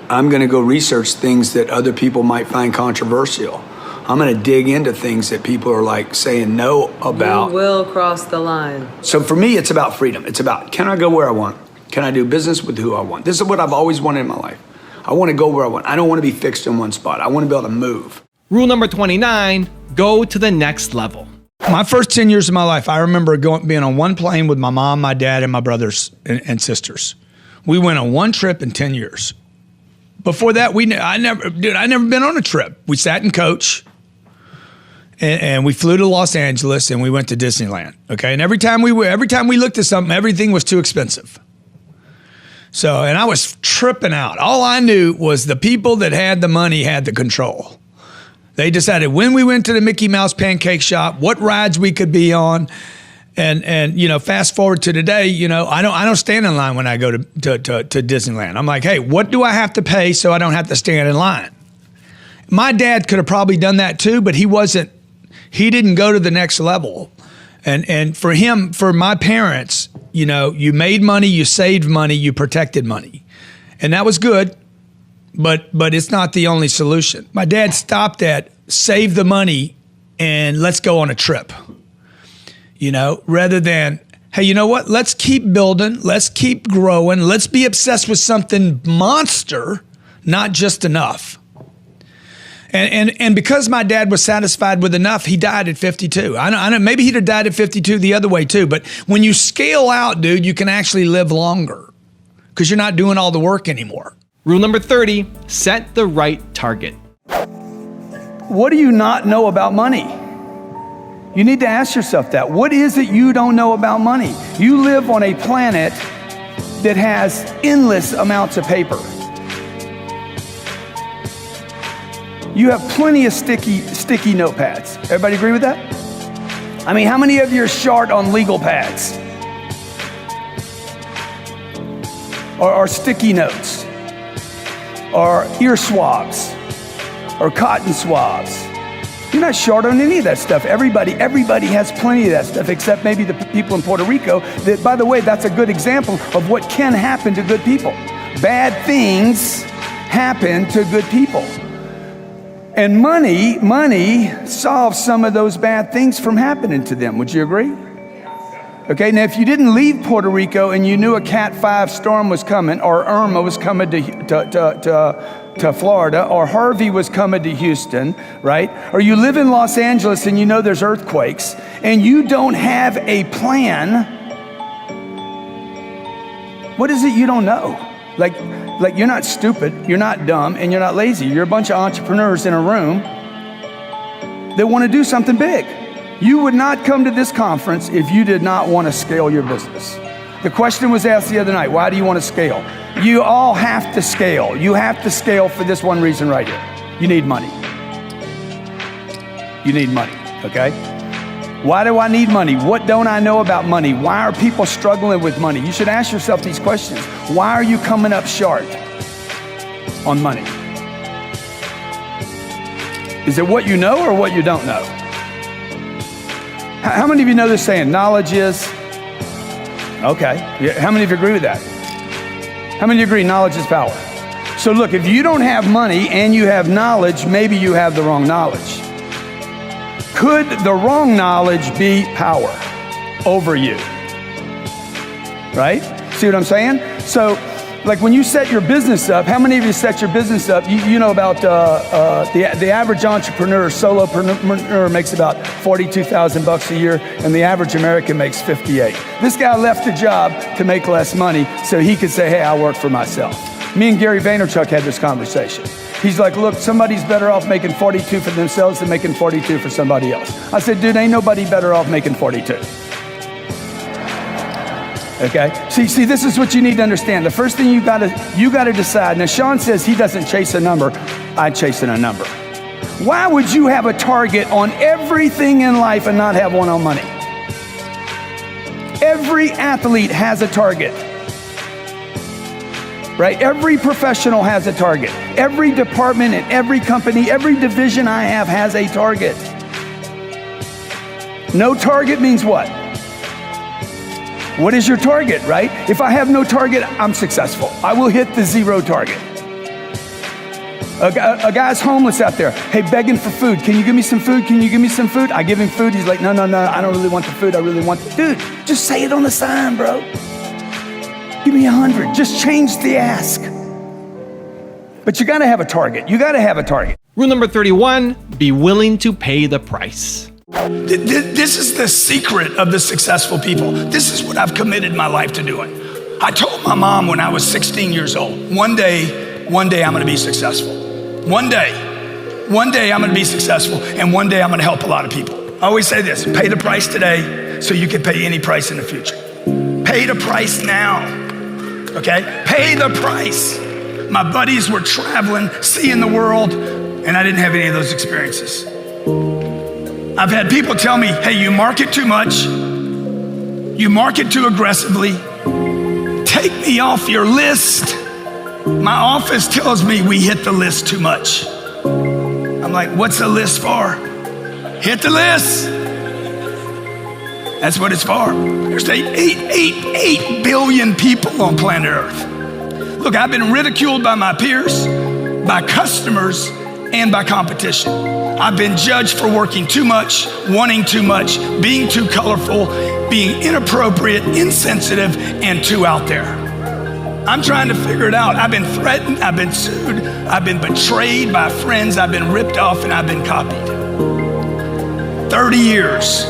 I'm gonna go research things that other people might find controversial. I'm gonna dig into things that people are like saying no about. You will cross the line. So for me, it's about freedom. It's about, can I go where I want? Can I do business with who I want? This is what I've always wanted in my life. I wanna go where I want. I don't wanna be fixed in one spot. I wanna be able to move. Rule number 29, go to the next level. My first 10 years of my life, I remember being on one plane with my mom, my dad, and my brothers and sisters. We went on one trip in 10 years. Before that, I never been on a trip. We sat in coach, and we flew to Los Angeles, and we went to Disneyland. Okay, and every time we looked at something, everything was too expensive. So, and I was tripping out. All I knew was the people that had the money had the control. They decided when we went to the Mickey Mouse pancake shop, what rides we could be on, and you know, fast forward to today, you know, I don't stand in line when I go to Disneyland. I'm like, hey, what do I have to pay so I don't have to stand in line? My dad could have probably done that too, but he didn't go to the next level. And for my parents, you know, you made money, you saved money, you protected money, and that was good. But it's not the only solution. My dad stopped at save the money and let's go on a trip. You know, rather than, hey, you know what? Let's keep building. Let's keep growing. Let's be obsessed with something monster, not just enough. And because my dad was satisfied with enough, he died at 52. I know maybe he'd have died at 52 the other way too. But when you scale out, dude, you can actually live longer because you're not doing all the work anymore. Rule number 30, set the right target. What do you not know about money? You need to ask yourself that. What is it you don't know about money? You live on a planet that has endless amounts of paper. You have plenty of sticky notepads. Everybody agree with that? I mean, how many of you are short on legal pads? Or sticky notes? Or ear swabs, or cotton swabs. You're not short on any of that stuff. Everybody has plenty of that stuff, except maybe the people in Puerto Rico. That, by the way, that's a good example of what can happen to good people. Bad things happen to good people. And money solves some of those bad things from happening to them. Would you agree? Okay, now if you didn't leave Puerto Rico and you knew a Cat 5 storm was coming, or Irma was coming to Florida, or Harvey was coming to Houston, right? Or you live in Los Angeles and you know there's earthquakes, and you don't have a plan, what is it you don't know? Like you're not stupid, you're not dumb, and you're not lazy. You're a bunch of entrepreneurs in a room that want to do something big. You would not come to this conference if you did not want to scale your business. The question was asked the other night, why do you want to scale? You all have to scale. You have to scale for this one reason right here. You need money. You need money, okay? Why do I need money? What don't I know about money? Why are people struggling with money? You should ask yourself these questions. Why are you coming up short on money? Is it what you know or what you don't know? How many of you know this saying, knowledge is? Okay. How many of you agree with that? How many of you agree knowledge is power? So look, if you don't have money and you have knowledge, maybe you have the wrong knowledge. Could the wrong knowledge be power over you? Right? See what I'm saying? So, like when you set your business up, how many of you set your business up? You know about the average entrepreneur, solopreneur makes about $42,000 a year, and the average American makes 58. This guy left the job to make less money so he could say, hey, I work for myself. Me and Gary Vaynerchuk had this conversation. He's like, look, somebody's better off making 42 for themselves than making 42 for somebody else. I said, dude, ain't nobody better off making 42. Okay? See, this is what you need to understand. The first thing you gotta decide. Now, Sean says he doesn't chase a number. I'm chasing a number. Why would you have a target on everything in life and not have one on money? Every athlete has a target. Right? Every professional has a target. Every department and every company, every division I have has a target. No target means what? What is your target, right? If I have no target, I'm successful. I will hit the zero target. A guy's homeless out there. Hey, begging for food. Can you give me some food? Can you give me some food? I give him food. He's like, no, I don't really want the food. I really want the... Dude, just say it on the sign, bro. Give me 100. Just change the ask. But you gotta have a target. You gotta have a target. Rule number 31, be willing to pay the price. This is the secret of the successful people. This is what I've committed my life to doing. I told my mom when I was 16 years old, one day I'm gonna be successful. One day I'm gonna be successful, and one day I'm gonna help a lot of people. I always say this, pay the price today so you can pay any price in the future. Pay the price now. Okay? Pay the price. My buddies were traveling, seeing the world, and I didn't have any of those experiences. I've had people tell me, hey, you market too much. You market too aggressively. Take me off your list. My office tells me we hit the list too much. I'm like, what's the list for? Hit the list. That's what it's for. There's 8 billion people on planet Earth. Look, I've been ridiculed by my peers, by customers, and by competition. I've been judged for working too much, wanting too much, being too colorful, being inappropriate, insensitive, and too out there. I'm trying to figure it out. I've been threatened, I've been sued, I've been betrayed by friends, I've been ripped off, and I've been copied. 30 years,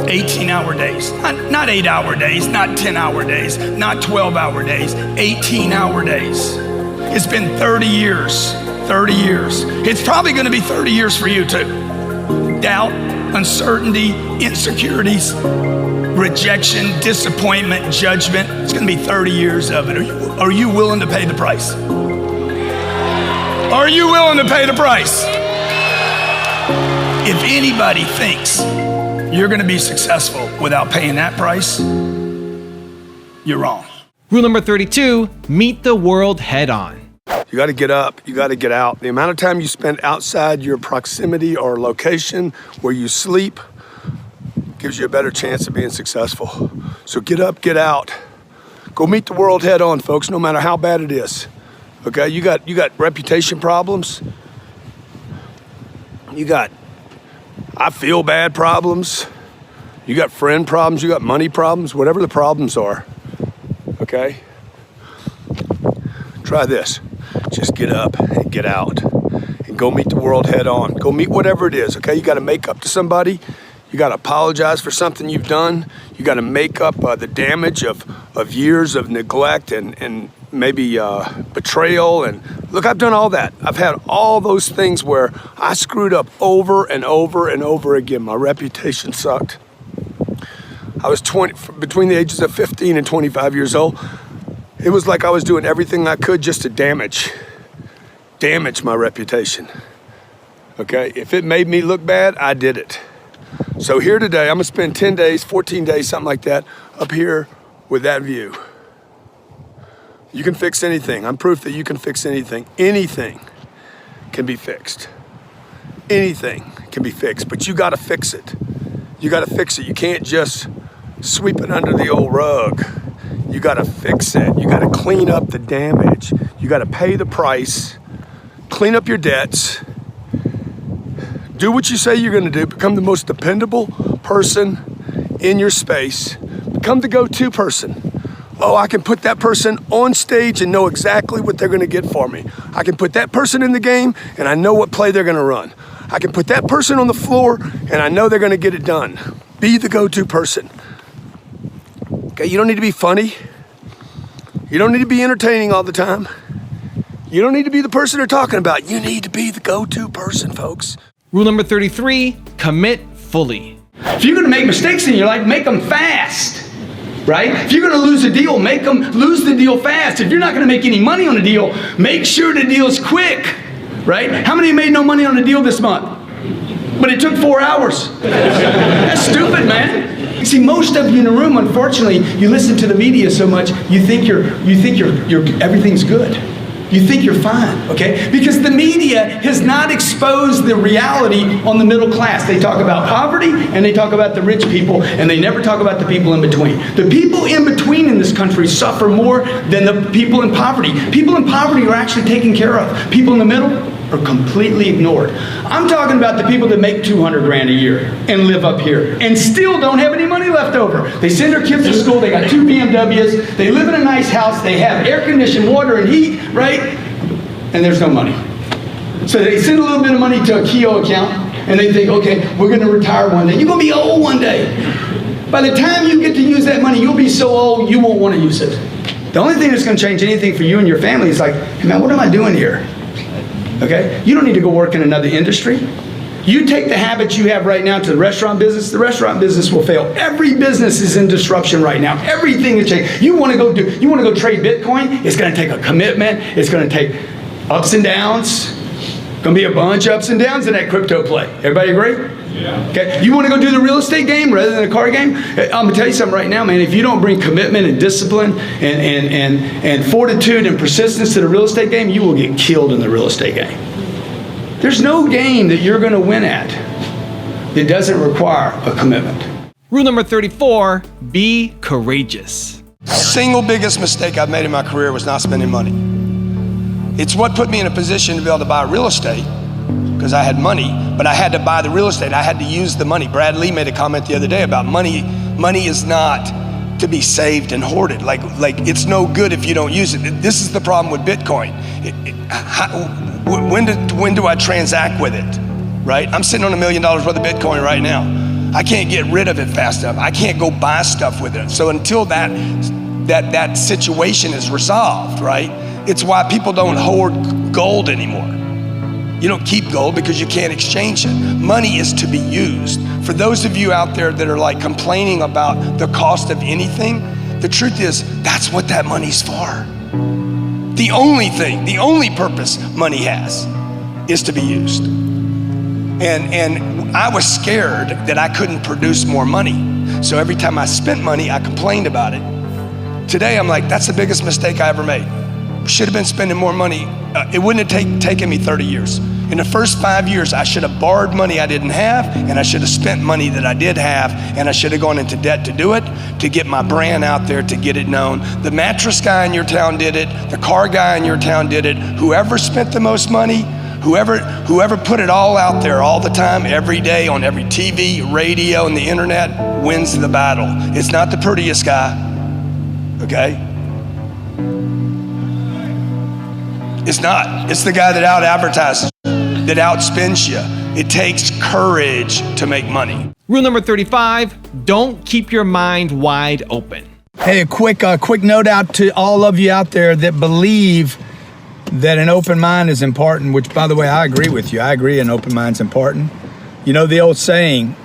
18-hour days, not 8-hour days, not 10-hour days, not 12-hour days, 18-hour days. It's been 30 years. It's probably gonna be 30 years for you too. Doubt, uncertainty, insecurities, rejection, disappointment, judgment. It's gonna be 30 years of it. Are you willing to pay the price? Are you willing to pay the price? If anybody thinks you're gonna be successful without paying that price, you're wrong. Rule number 32, meet the world head on. You got to get up, you got to get out. The amount of time you spend outside your proximity or location where you sleep gives you a better chance of being successful. So get up, get out. Go meet the world head on, folks, no matter how bad it is. Okay, you got reputation problems. You got I feel bad problems. You got friend problems, you got money problems, whatever the problems are. Okay? Try this. Just get up and get out and go meet the world head on. Go meet whatever it is, okay? You got to make up to somebody. You got to apologize for something you've done. You got to make up the damage of years of neglect and maybe betrayal. And look, I've done all that. I've had all those things where I screwed up over and over and over again. My reputation sucked. I was between the ages of 15 and 25 years old. It was like I was doing everything I could just to damage my reputation. Okay, if it made me look bad, I did it. So here today, I'm gonna spend 10 days, 14 days, something like that, up here with that view. You can fix anything. I'm proof that you can fix anything. Anything can be fixed. Anything can be fixed, but you gotta fix it. You gotta fix it. You can't just sweep it under the old rug. You gotta fix it. You gotta clean up the damage. You gotta pay the price, clean up your debts, do what you say you're gonna do, become the most dependable person in your space, become the go-to person. Oh, I can put that person on stage and know exactly what they're gonna get for me. I can put that person in the game and I know what play they're gonna run. I can put that person on the floor and I know they're gonna get it done. Be the go-to person. Okay, you don't need to be funny. You don't need to be entertaining all the time. You don't need to be the person they're talking about. You need to be the go-to person, folks. Rule number 33, commit fully. If you're gonna make mistakes in your life, make them fast, right? If you're gonna lose a deal, make them lose the deal fast. If you're not gonna make any money on a deal, make sure the deal's quick, right? How many made no money on a deal this month? But it took 4 hours. That's stupid, man. You see, most of you in the room, unfortunately, you listen to the media so much, you think everything's good. You think you're fine, okay? Because the media has not exposed the reality on the middle class. They talk about poverty and they talk about the rich people, and they never talk about the people in between. The people in between in this country suffer more than the people in poverty. People in poverty are actually taken care of. People in the middle are completely ignored. I'm talking about the people that make 200 grand a year and live up here and still don't have any money left over. They send their kids to school, they got 2 BMWs, they live in a nice house, they have air conditioned water and heat, right? And there's no money. So they send a little bit of money to a Keogh account and they think, okay, we're gonna retire one day. You're gonna be old one day. By the time you get to use that money, you'll be so old you won't want to use it. The only thing that's gonna change anything for you and your family is like, hey man, what am I doing here? Okay? You don't need to go work in another industry. You take the habits you have right now to the restaurant business will fail. Every business is in disruption right now. Everything is changing. You want to go trade Bitcoin? It's going to take a commitment. It's going to take ups and downs. Going to be a bunch of ups and downs in that crypto play. Everybody agree? Yeah. Okay. You want to go do the real estate game rather than a card game? I'm gonna tell you something right now, man. If you don't bring commitment and discipline and fortitude and persistence to the real estate game, you will get killed in the real estate game. There's no game that you're gonna win at that doesn't require a commitment. Rule number 34, be courageous. Single biggest mistake I've made in my career was not spending money. It's what put me in a position to be able to buy real estate, because I had money, but I had to buy the real estate. I had to use the money. Brad Lee made a comment the other day about money. Money is not to be saved and hoarded. Like it's no good if you don't use it. This is the problem with Bitcoin. When do I transact with it, right? I'm sitting on $1 million worth of Bitcoin right now. I can't get rid of it fast enough. I can't go buy stuff with it. So until that situation is resolved, right? It's why people don't hoard gold anymore. You don't keep gold because you can't exchange it. Money is to be used. For those of you out there that are like complaining about the cost of anything, the truth is that's what that money's for. The only thing, the only purpose money has is to be used. And I was scared that I couldn't produce more money. So every time I spent money, I complained about it. Today, I'm like, that's the biggest mistake I ever made. Should have been spending more money. It wouldn't have taken me 30 years. In the first 5 years, I should have borrowed money I didn't have, and I should have spent money that I did have, and I should have gone into debt to do it, to get my brand out there, to get it known. The mattress guy in your town did it. The car guy in your town did it. Whoever spent the most money, whoever put it all out there all the time, every day, on every TV, radio, and the internet, wins the battle. It's not the prettiest guy, okay? It's not. It's the guy that out-advertises, that outspends you, It takes courage to make money. Rule number 35, don't keep your mind wide open. Hey, a quick note out to all of you out there that believe that an open mind is important, which, by the way, I agree with you. I agree an open mind's important. You know the old saying,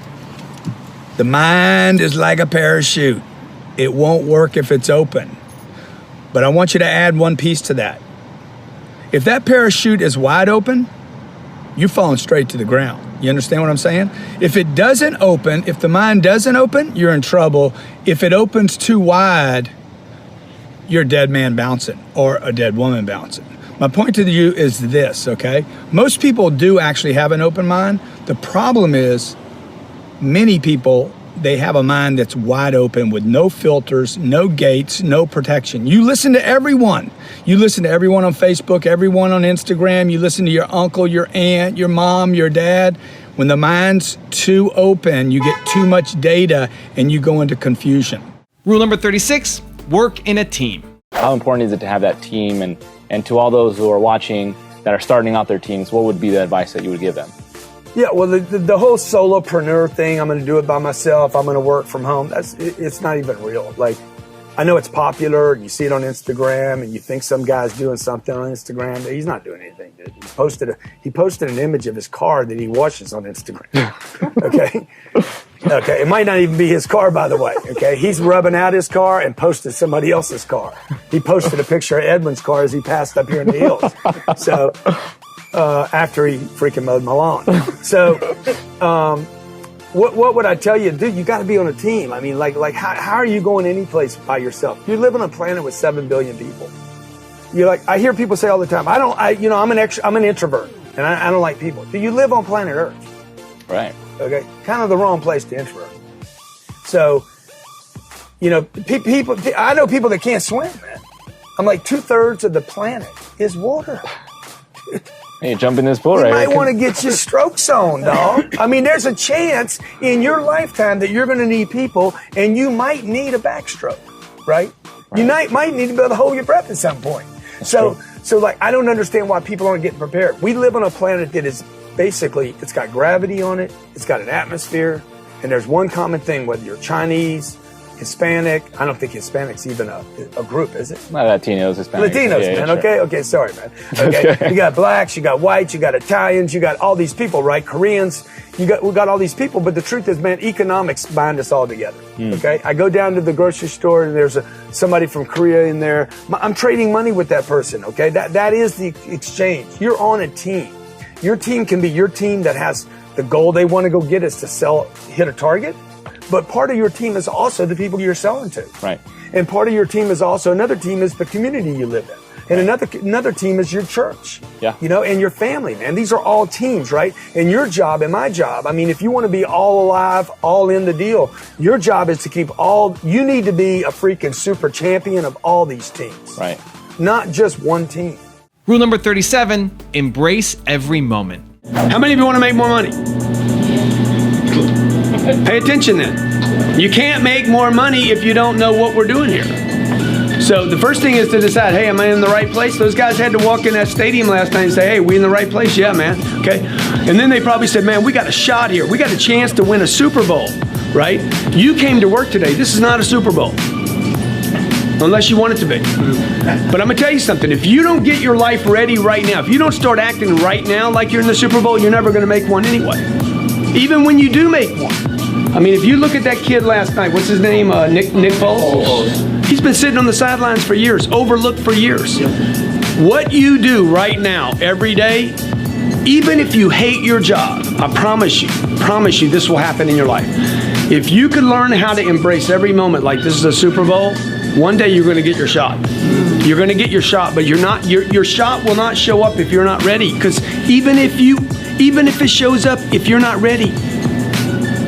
the mind is like a parachute. It won't work if it's open. But I want you to add one piece to that. If that parachute is wide open, you're falling straight to the ground. You understand what I'm saying? If it doesn't open, if the mind doesn't open, you're in trouble. If it opens too wide, you're a dead man bouncing or a dead woman bouncing. My point to you is this, okay? Most people do actually have an open mind. The problem is many people, they have a mind that's wide open with no filters, no gates, no protection. You listen to everyone. You listen to everyone on Facebook, everyone on Instagram. You listen to your uncle, your aunt, your mom, your dad. When the mind's too open, you get too much data and you go into confusion. Rule number 36, work in a team. How important is it to have that team? And to all those who are watching that are starting out their teams, what would be the advice that you would give them? Yeah, well, the whole solopreneur thing, I'm going to do it by myself, I'm going to work from home, it's not even real. Like, I know it's popular, you see it on Instagram, and you think some guy's doing something on Instagram, but he's not doing anything, dude. He posted an image of his car that he washes on Instagram, okay? Okay, it might not even be his car, by the way, okay? He's rubbing out his car and posted somebody else's car. He posted a picture of Edwin's car as he passed up here in the hills. So, after he freaking mowed my lawn. So, what would I tell you? Dude, you got to be on a team. I mean, like how are you going any place by yourself? You live on a planet with 7 billion people. You're like, I hear people say all the time, I'm an introvert and I don't like people. Do you live on planet Earth? Right. Okay. Kind of the wrong place to introvert. So, people, I know people that can't swim, man. I'm like 2/3 of the planet is water. Hey, jump in this pool, right? You might want to get your strokes on, dog. I mean, there's a chance in your lifetime that you're going to need people, and you might need a backstroke, right? You might need to be able to hold your breath at some point. So like, I don't understand why people aren't getting prepared. We live on a planet that is basically, it's got gravity on it, it's got an atmosphere, and there's one common thing, whether you're Chinese, Hispanic. I don't think Hispanic's even a group, is it? Latinos, Hispanics. Latinos, yeah, man. Sure. Okay, sorry, man. Okay, you got blacks, you got whites, you got Italians, you got all these people, right? Koreans. We got all these people, but the truth is, man, economics bind us all together. Okay, I go down to the grocery store and there's somebody from Korea in there. I'm trading money with that person. Okay, that is the exchange. You're on a team. Your team can be your team that has the goal they want to go get is to hit a target. But part of your team is also the people you're selling to. Right. And part of your team is also, another team is the community you live in. And another team is your church. Yeah. And your family, man. These are all teams, right? And your job and my job, I mean, if you want to be all alive, all in the deal, your job is to you need to be a freaking super champion of all these teams. Right. Not just one team. Rule number 37, embrace every moment. How many of you want to make more money? Pay attention then. You can't make more money if you don't know what we're doing here. So the first thing is to decide, hey, am I in the right place? Those guys had to walk in that stadium last night and say, hey, we in the right place? Yeah, man. Okay. And then they probably said, man, we got a shot here. We got a chance to win a Super Bowl, right? You came to work today. This is not a Super Bowl. Unless you want it to be. But I'm going to tell you something. If you don't get your life ready right now, if you don't start acting right now like you're in the Super Bowl, you're never going to make one anyway. Even when you do make one. I mean, if you look at that kid last night, what's his name? Nick Foles? He's been sitting on the sidelines for years, overlooked for years. What you do right now, every day, even if you hate your job, I promise you this will happen in your life. If you could learn how to embrace every moment like this is a Super Bowl, one day you're going to get your shot. You're going to get your shot, but your shot will not show up if you're not ready. Because even if it shows up, if you're not ready,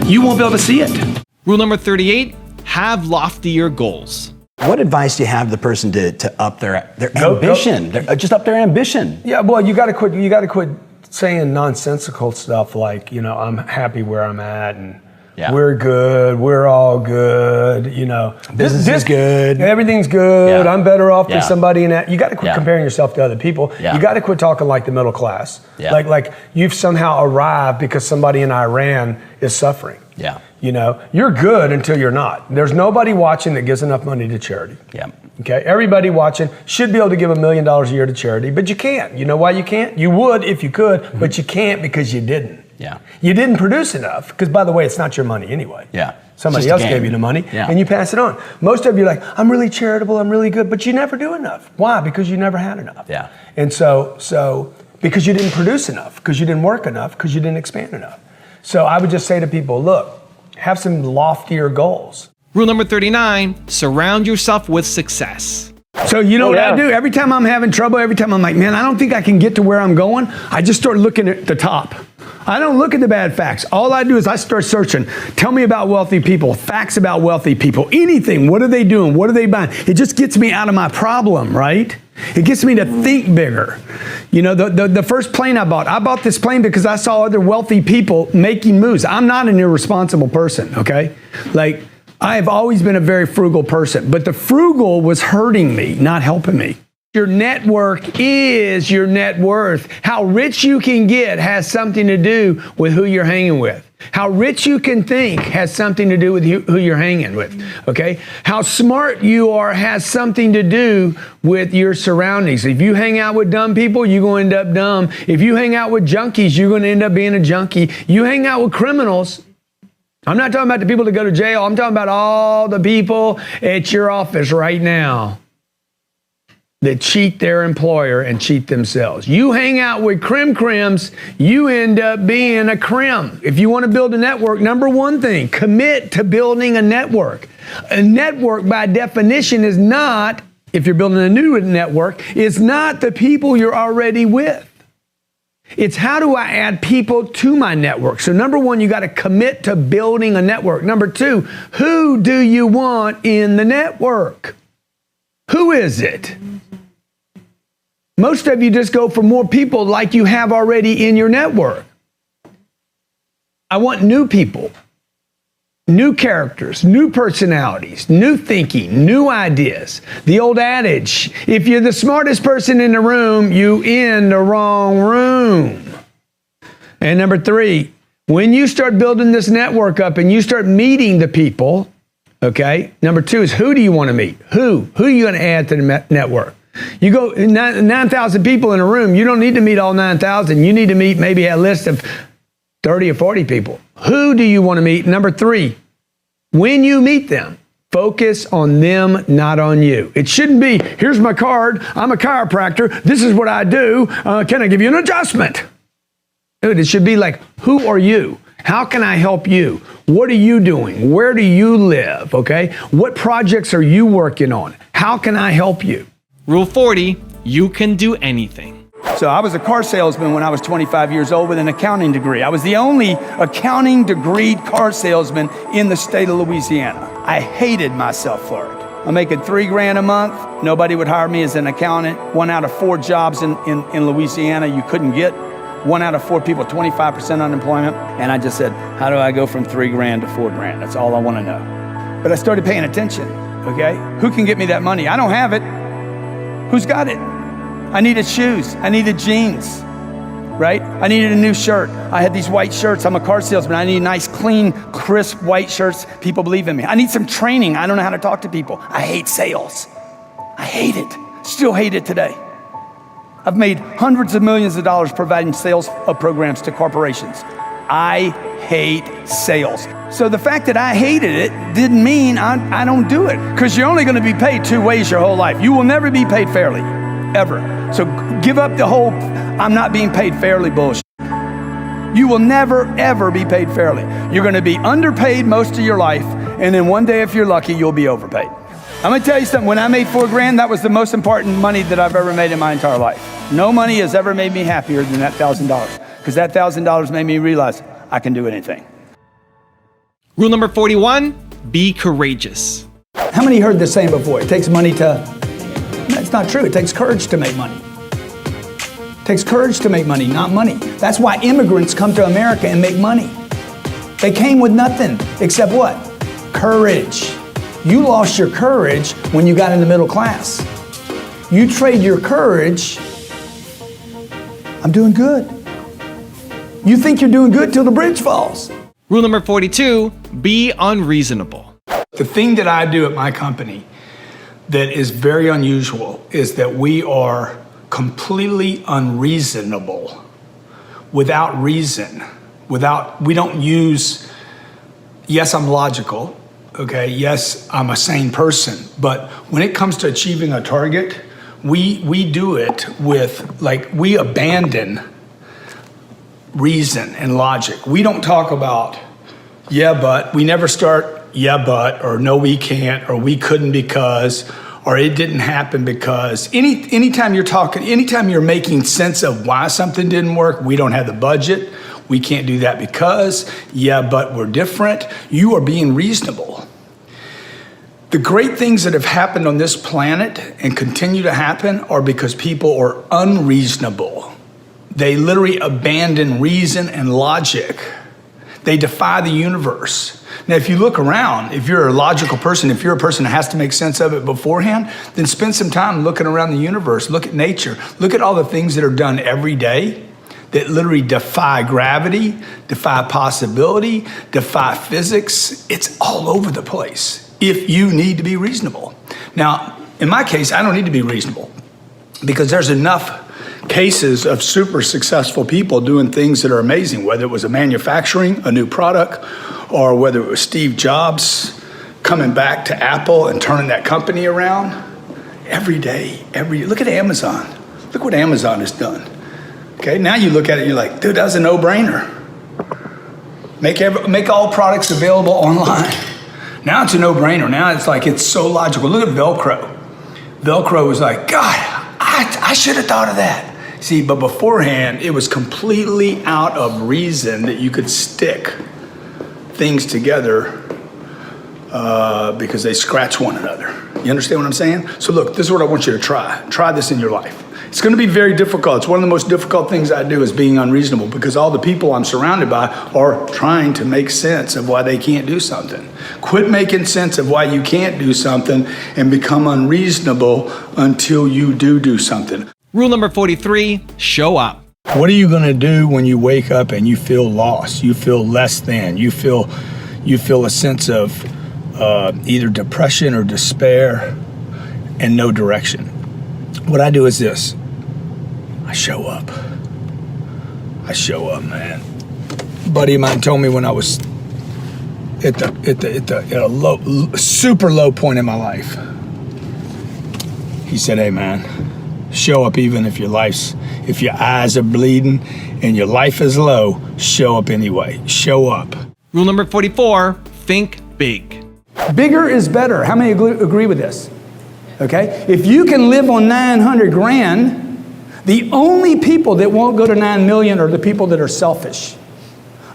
you won't be able to see it. Rule number 38, have loftier goals. What advice do you have the person to up their ambition? Just up their ambition. Yeah, well, you got to quit saying nonsensical stuff like, I'm happy where I'm at and Yeah. We're good. We're all good. You know, Business is good. Everything's good. Yeah. I'm better off than Yeah. somebody in that. You got to quit comparing yourself to other people. Yeah. You got to quit talking like the middle class. Yeah. Like you've somehow arrived because somebody in Iran is suffering. Yeah. You know, you're good until you're not. There's nobody watching that gives enough money to charity. Yeah. Okay, everybody watching should be able to give $1 million a year to charity, but you can't. You know why you can't? You would if you could, but you can't because you didn't. Yeah. You didn't produce enough, because by the way, it's not your money anyway. Yeah. Somebody Just a else game. gave you the money, Yeah. and you pass it on. Most of you are like, I'm really charitable, I'm really good, but you never do enough. Why? Because you never had enough. Yeah. And so because you didn't produce enough, because you didn't work enough, because you didn't expand enough. So I would just say to people, look, have some loftier goals. Rule number 39, surround yourself with success. So you know what I do? Every time I'm having trouble, every time I'm like, man, I don't think I can get to where I'm going, I just start looking at the top. I don't look at the bad facts. All I do is I start searching. Tell me about wealthy people, facts about wealthy people, anything. What are they doing? What are they buying? It just gets me out of my problem, right? It gets me to think bigger. You know, the first plane I bought this plane because I saw other wealthy people making moves. I'm not an irresponsible person, okay? Like, I have always been a very frugal person, but the frugal was hurting me, not helping me. Your network is your net worth. How rich you can get has something to do with who you're hanging with. How rich you can think has something to do with who you're hanging with, okay? How smart you are has something to do with your surroundings. If you hang out with dumb people, you're going to end up dumb. If you hang out with junkies, you're going to end up being a junkie. You hang out with criminals. I'm not talking about the people that go to jail. I'm talking about all the people at your office right now that cheat their employer and cheat themselves. You hang out with crims, you end up being a crim. If you want to build a network, number one thing, commit to building a network. A network, by definition, is not, if you're building a new network, is not the people you're already with. It's how do I add people to my network? So number one, you got to commit to building a network. Number two, who do you want in the network? Who is it? Most of you just go for more people like you have already in your network. I want new people, new characters, new personalities, new thinking, new ideas. The old adage, if you're the smartest person in the room, you in the wrong room. And number three, when you start building this network up and you start meeting the people, okay, number two is who do you want to meet? Who are you going to add to the network? You go 9,000 people in a room, you don't need to meet all 9,000. You need to meet maybe a list of 30 or 40 people. Who do you want to meet? Number three, when you meet them, focus on them, not on you. It shouldn't be, here's my card, I'm a chiropractor, this is what I do, can I give you an adjustment? Dude, it should be like, who are you? How can I help you? What are you doing? Where do you live? Okay? What projects are you working on? How can I help you? Rule 40, you can do anything. So I was a car salesman when I was 25 years old with an accounting degree. I was the only accounting degreed car salesman in the state of Louisiana. I hated myself for it. I'm making $3,000 a month. Nobody would hire me as an accountant. 1 out of 4 jobs in Louisiana you couldn't get. 1 out of 4 people, 25% unemployment. And I just said, how do I go from $3,000 to $4,000? That's all I want to know. But I started paying attention, okay? Who can get me that money? I don't have it. Who's got it? I needed shoes. I needed jeans, right? I needed a new shirt. I had these white shirts. I'm a car salesman. I need nice, clean, crisp white shirts. People believe in me. I need some training. I don't know how to talk to people. I hate sales. I hate it. Still hate it today. I've made hundreds of millions of dollars providing sales programs to corporations. I hate sales. So the fact that I hated it didn't mean I don't do it, because you're only going to be paid 2 ways your whole life. You will never be paid fairly, ever. So give up the whole I'm not being paid fairly bullshit. You will never, ever be paid fairly. You're going to be underpaid most of your life, and then one day, if you're lucky, you'll be overpaid. I'm going to tell you something. When I made $4,000, that was the most important money that I've ever made in my entire life. No money has ever made me happier than that $1,000, because that $1,000 made me realize I can do anything. Rule number 41, be courageous. How many heard this saying before? It takes money to... That's not true. It takes courage to make money. It takes courage to make money, not money. That's why immigrants come to America and make money. They came with nothing except what? Courage. You lost your courage when you got in the middle class. You trade your courage. I'm doing good. You think you're doing good till the bridge falls. Rule number 42, be unreasonable. The thing that I do at my company that is very unusual is that we are completely unreasonable without reason. We don't use, yes, I'm logical, okay, yes, I'm a sane person, but when it comes to achieving a target, we do it with, like, we abandon reason and logic. We don't talk about, yeah, but. We never start, yeah, but, or no, we can't, or we couldn't because, or it didn't happen because. Anytime you're making sense of why something didn't work, we don't have the budget, we can't do that because, yeah, but we're different. You are being reasonable. The great things that have happened on this planet and continue to happen are because people are unreasonable. They literally abandon reason and logic. They defy the universe. Now, if you look around, if you're a logical person, if you're a person that has to make sense of it beforehand, then spend some time looking around the universe. Look at nature. Look at all the things that are done every day that literally defy gravity, defy possibility, defy physics. It's all over the place if you need to be reasonable. Now, in my case, I don't need to be reasonable because there's enough cases of super successful people doing things that are amazing, whether it was a manufacturing, a new product, or whether it was Steve Jobs coming back to Apple and turning that company around. Every day, look at Amazon. Look what Amazon has done. Okay, now you look at it, you're like, dude, that's a no-brainer. Make all products available online. Now it's a no-brainer. Now it's like, it's so logical. Look at Velcro. Velcro was like, God, I should have thought of that. See, but beforehand, it was completely out of reason that you could stick things together because they scratch one another. You understand what I'm saying? So look, this is what I want you to try. Try this in your life. It's going to be very difficult. It's one of the most difficult things I do is being unreasonable because all the people I'm surrounded by are trying to make sense of why they can't do something. Quit making sense of why you can't do something and become unreasonable until you do something. Rule number 43, show up. What are you going to do when you wake up and you feel lost? You feel less than. You feel a sense of either depression or despair and no direction. What I do is this. I show up. I show up, man. A buddy of mine told me when I was at a super low point in my life. He said, hey man, show up even if if your eyes are bleeding and your life is low, show up anyway. Show up. Rule number 44, think big. Bigger is better. How many agree with this? Okay? If you can live on 900 grand, the only people that won't go to 9 million are the people that are selfish.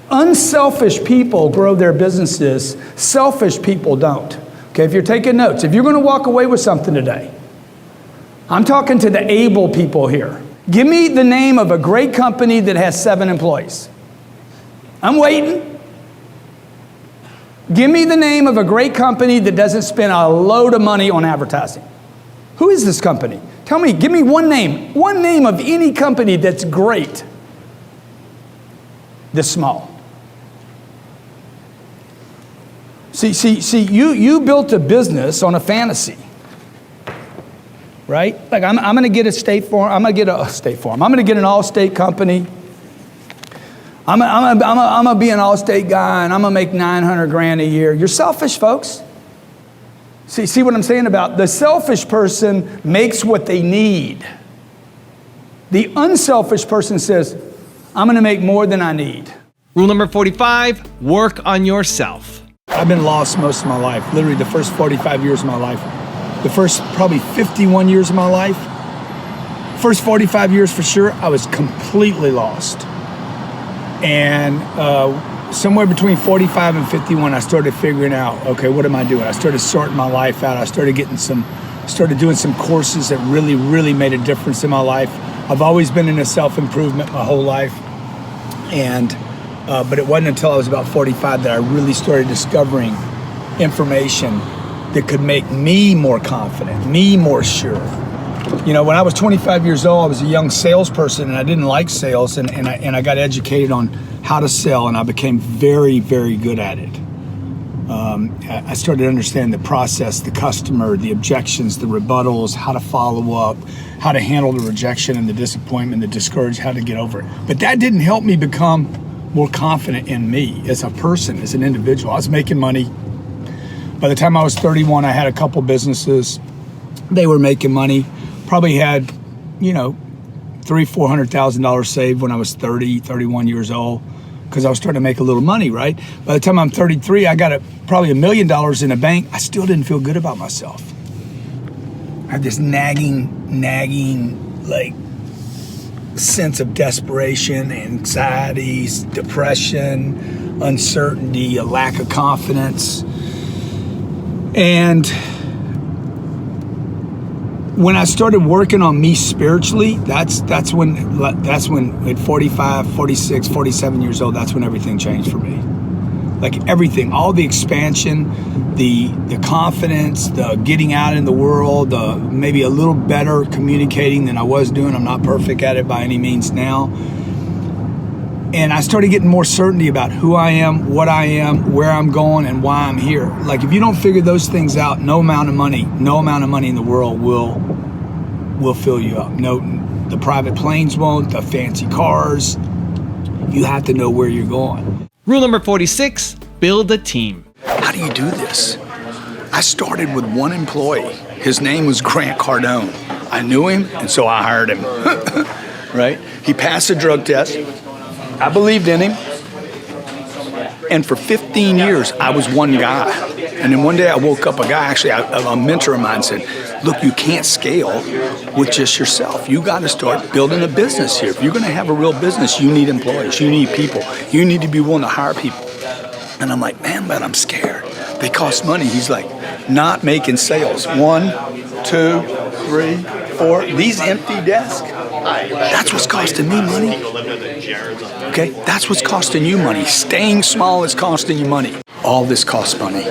Unselfish people grow their businesses. Selfish people don't. Okay, if you're taking notes, if you're going to walk away with something today, I'm talking to the able people here. Give me the name of a great company that has 7 employees. I'm waiting. Give me the name of a great company that doesn't spend a load of money on advertising. Who is this company? Tell me, give me one name of any company that's great, this small. See, you built a business on a fantasy, right? Like I'm going to get a State Farm. I'm going to get a State Farm. I'm going to get an Allstate company. I'm going to be an Allstate guy, and I'm going to make 900 grand a year. You're selfish, folks. See what I'm saying about the selfish person makes what they need. The unselfish person says, I'm going to make more than I need. Rule number 45, work on yourself. I've been lost most of my life, literally the first 45 years of my life. The first probably 51 years of my life. First 45 years for sure, I was completely lost. And somewhere between 45 and 51, I started figuring out, okay, what am I doing? I started sorting my life out. I started doing some courses that really, really made a difference in my life. I've always been into self-improvement my whole life. And But it wasn't until I was about 45 that I really started discovering information that could make me more confident, me more sure. You know, when I was 25 years old, I was a young salesperson and I didn't like sales, and I got educated on how to sell, and I became very, very good at it. I started to understand the process, the customer, the objections, the rebuttals, how to follow up, how to handle the rejection and the disappointment, the discouragement, how to get over it. But that didn't help me become more confident in me as a person, as an individual. I was making money. By the time I was 31, I had a couple businesses. They were making money. Probably had, you know, $300,000-$400,000 saved when I was 30, 31 years old, because I was starting to make a little money, right? By the time I'm 33, I got probably $1 million in the bank. I still didn't feel good about myself. I had this nagging, like, sense of desperation, anxiety, depression, uncertainty, a lack of confidence. And when I started working on me spiritually, that's when at 45, 46, 47 years old, that's when everything changed for me. Like everything, all the expansion, the confidence, the getting out in the world, maybe a little better communicating than I was doing. I'm not perfect at it by any means now. And I started getting more certainty about who I am, what I am, where I'm going, and why I'm here. Like if you don't figure those things out, no amount of money in the world will fill you up. No, the private planes won't, the fancy cars. You have to know where you're going. Rule number 46, build a team. How do you do this? I started with one employee. His name was Grant Cardone. I knew him, and so I hired him. Right? He passed the drug test. I believed in him. And for 15 years, I was one guy. And then one day I woke up, a mentor of mine said, look, you can't scale with just yourself. You got to start building a business here. If you're going to have a real business, you need employees, you need people. You need to be willing to hire people. And I'm like, man, but I'm scared. They cost money. He's like, not making sales. 1, 2, 3, 4. These empty desks. That's what's costing me money. Okay, that's what's costing you money. Staying small is costing you money. All this costs money.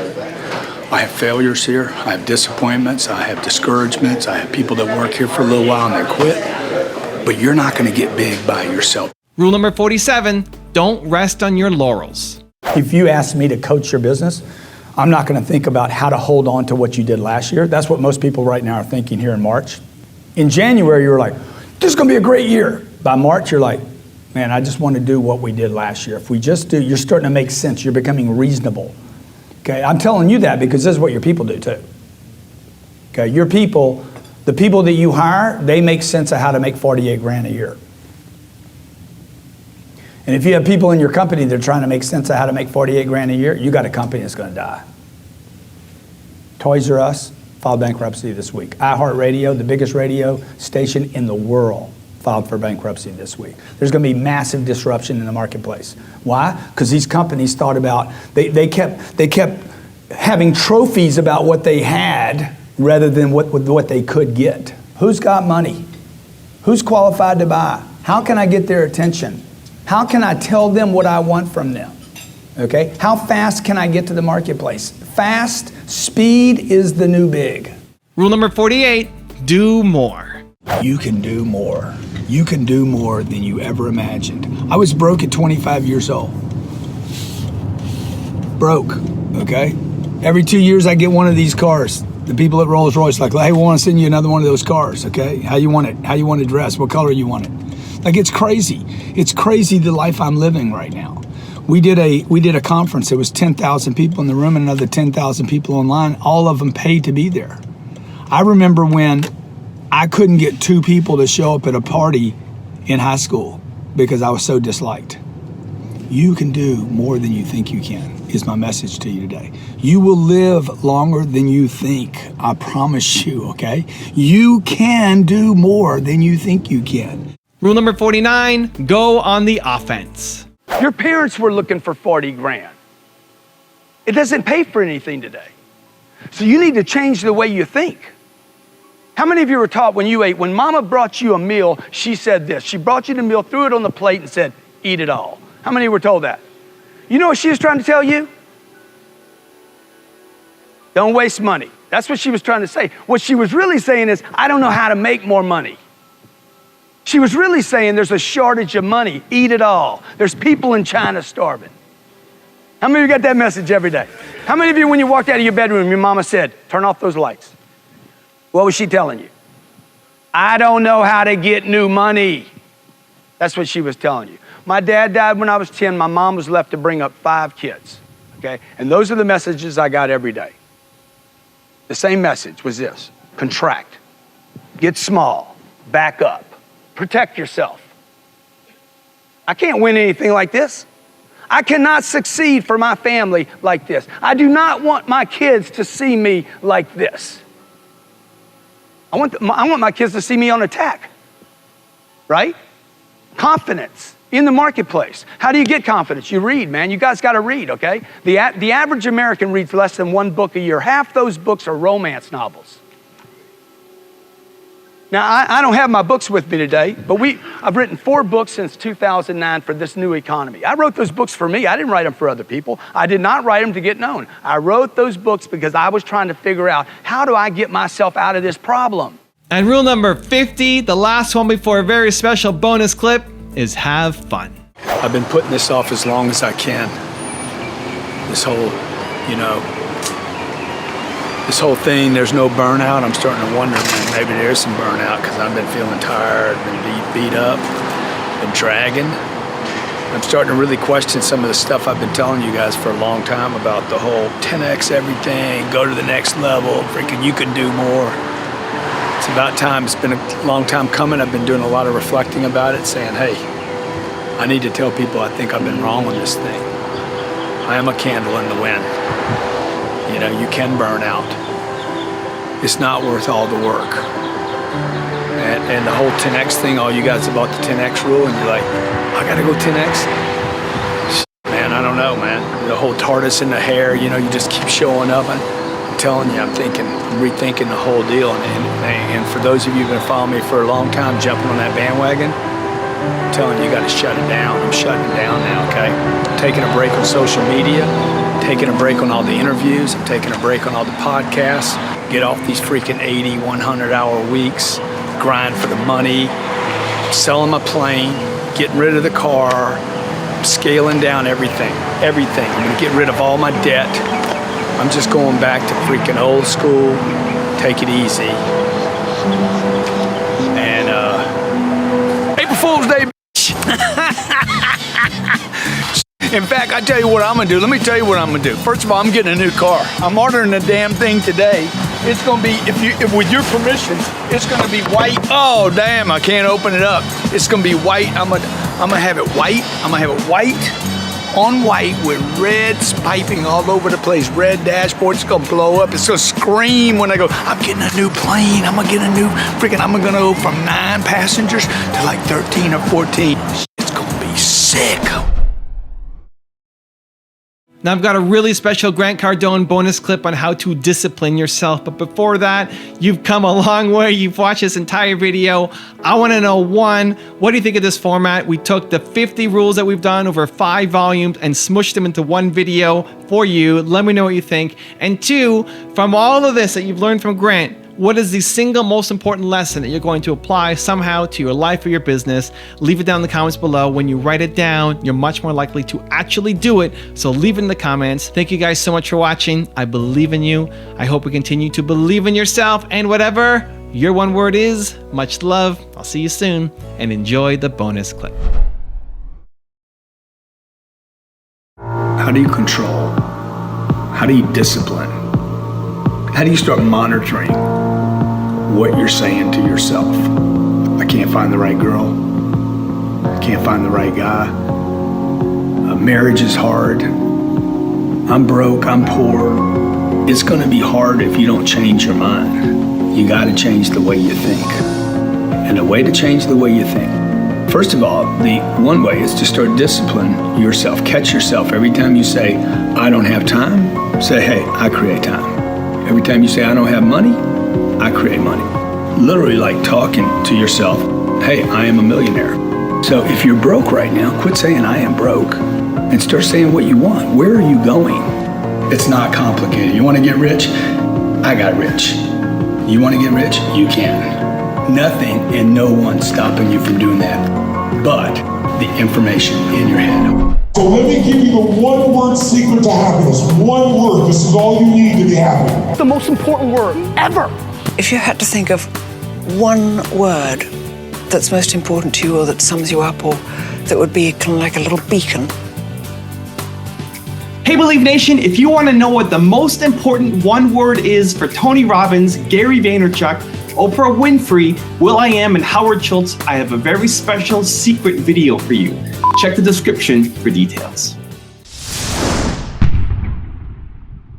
I have failures here. I have disappointments. I have discouragements. I have people that work here for a little while and they quit. But you're not going to get big by yourself. Rule number 47, don't rest on your laurels. If you ask me to coach your business, I'm not going to think about how to hold on to what you did last year. That's what most people right now are thinking here in March. In January, you're like, this is going to be a great year. By March, you're like, man, I just want to do what we did last year. If we just do, you're starting to make sense. You're becoming reasonable. Okay, I'm telling you that because this is what your people do too. Okay, your people, the people that you hire, they make sense of how to make 48 grand a year. And if you have people in your company that are trying to make sense of how to make 48 grand a year, you got a company that's going to die. Toys R Us filed bankruptcy this week. iHeartRadio, the biggest radio station in the world, filed for bankruptcy this week. There's going to be massive disruption in the marketplace. Why? Because these companies thought about, they kept having trophies about what they had rather than what they could get. Who's got money? Who's qualified to buy? How can I get their attention? How can I tell them what I want from them? Okay? How fast can I get to the marketplace? Fast, speed is the new big. Rule number 48, do more. You can do more. You can do more than you ever imagined. I was broke at 25 years old. Broke, okay? Every 2 years I get one of these cars. The people at Rolls Royce like, hey, we want to send you another one of those cars, okay? How you want it? How you want it dressed? What color you want it? Like, it's crazy. It's crazy the life I'm living right now. We did a conference. There was 10,000 people in the room and another 10,000 people online. All of them paid to be there. I remember when I couldn't get 2 people to show up at a party in high school because I was so disliked. You can do more than you think you can, is my message to you today. You will live longer than you think. I promise you, okay? You can do more than you think you can. Rule number 49, go on the offense. Your parents were looking for 40 grand. It doesn't pay for anything today. So you need to change the way you think. How many of you were taught when you ate, when mama brought you a meal, she said this, she brought you the meal, threw it on the plate and said, eat it all. How many were told that? You know what she was trying to tell you? Don't waste money. That's what she was trying to say. What she was really saying is, I don't know how to make more money. She was really saying there's a shortage of money. Eat it all. There's people in China starving. How many of you get that message every day? How many of you, when you walked out of your bedroom, your mama said, turn off those lights? What was she telling you? I don't know how to get new money. That's what she was telling you. My dad died when I was 10. My mom was left to bring up 5 kids, okay? And those are the messages I got every day. The same message was this: contract, get small, back up, protect yourself. I can't win anything like this. I cannot succeed for my family like this. I do not want my kids to see me like this. I want my kids to see me on attack, right? Confidence in the marketplace. How do you get confidence? You read, man. You guys got to read, okay? The average American reads less than 1 book a year. Half those books are romance novels. Now, I don't have my books with me today, but I've written 4 books since 2009 for this new economy. I wrote those books for me. I didn't write them for other people. I did not write them to get known. I wrote those books because I was trying to figure out, how do I get myself out of this problem? And rule number 50, the last one before a very special bonus clip, is have fun. I've been putting this off as long as I can. This whole, this whole thing, there's no burnout. I'm starting to wonder, man, maybe there's some burnout because I've been feeling tired, been beat up, been dragging. I'm starting to really question some of the stuff I've been telling you guys for a long time about the whole 10x everything, go to the next level, freaking you can do more. It's about time. It's been a long time coming. I've been doing a lot of reflecting about it, saying, hey, I need to tell people I think I've been wrong on this thing. I am a candle in the wind. You can burn out. It's not worth all the work. And the whole 10x thing, all you guys about the 10x rule, and you're like, I gotta go 10x? Man, I don't know, man. The whole TARDIS in the hair, you just keep showing up. I'm telling you, I'm rethinking the whole deal. And for those of you who've been following me for a long time, jumping on that bandwagon, I'm telling you, you gotta shut it down. I'm shutting it down now, okay? I'm taking a break on social media, taking a break on all the interviews, I'm taking a break on all the podcasts, get off these freaking 80, 100-hour weeks, grind for the money, selling my plane, getting rid of the car, scaling down everything. I'm gonna get rid of all my debt. I'm just going back to freaking old school, take it easy. And April Fool's Day, bitch. In fact, I tell you what I'm gonna do. Let me tell you what I'm gonna do. First of all, I'm getting a new car. I'm ordering the damn thing today. It's gonna be, if with your permission, it's gonna be white. Oh damn, I can't open it up. It's gonna be white. I'm gonna have it white. I'm gonna have it white on white with red piping all over the place. Red dashboard. It's gonna blow up. It's gonna scream when I go, I'm getting a new plane. I'm gonna get a new freaking. I'm gonna go from 9 passengers to like 13 or 14. It's gonna be sick. Now I've got a really special Grant Cardone bonus clip on how to discipline yourself. But before that, you've come a long way. You've watched this entire video. I want to know, 1, what do you think of this format? We took the 50 rules that we've done over 5 volumes and smushed them into one video for you. Let me know what you think. And 2, from all of this that you've learned from Grant, what is the single most important lesson that you're going to apply somehow to your life or your business? Leave it down in the comments below. When you write it down, you're much more likely to actually do it. So leave it in the comments. Thank you guys so much for watching. I believe in you. I hope we continue to believe in yourself, and whatever your one word is, much love. I'll see you soon, and enjoy the bonus clip. How do you control? How do you discipline? How do you start monitoring what you're saying to yourself? I can't find the right girl. I can't find the right guy. Marriage is hard. I'm broke, I'm poor. It's gonna be hard if you don't change your mind. You gotta change the way you think. And the way to change the way you think, first of all, the one way is to start disciplining yourself. Catch yourself every time you say, I don't have time, say, hey, I create time. Every time you say, I don't have money, I create money. Literally like talking to yourself, hey, I am a millionaire. So if you're broke right now, quit saying I am broke and start saying what you want. Where are you going? It's not complicated. You want to get rich? I got rich. You want to get rich? You can. Nothing and no one stopping you from doing that but the information in your head. So let me give you the one-word secret to happiness. One word. This is all you need to be happy. The most important word ever. If you had to think of one word that's most important to you or that sums you up or that would be kind of like a little beacon. Hey Believe Nation, if you want to know what the most important one word is for Tony Robbins, Gary Vaynerchuk, Oprah Winfrey, will.i.am, and Howard Schultz, I have a very special secret video for you. Check the description for details.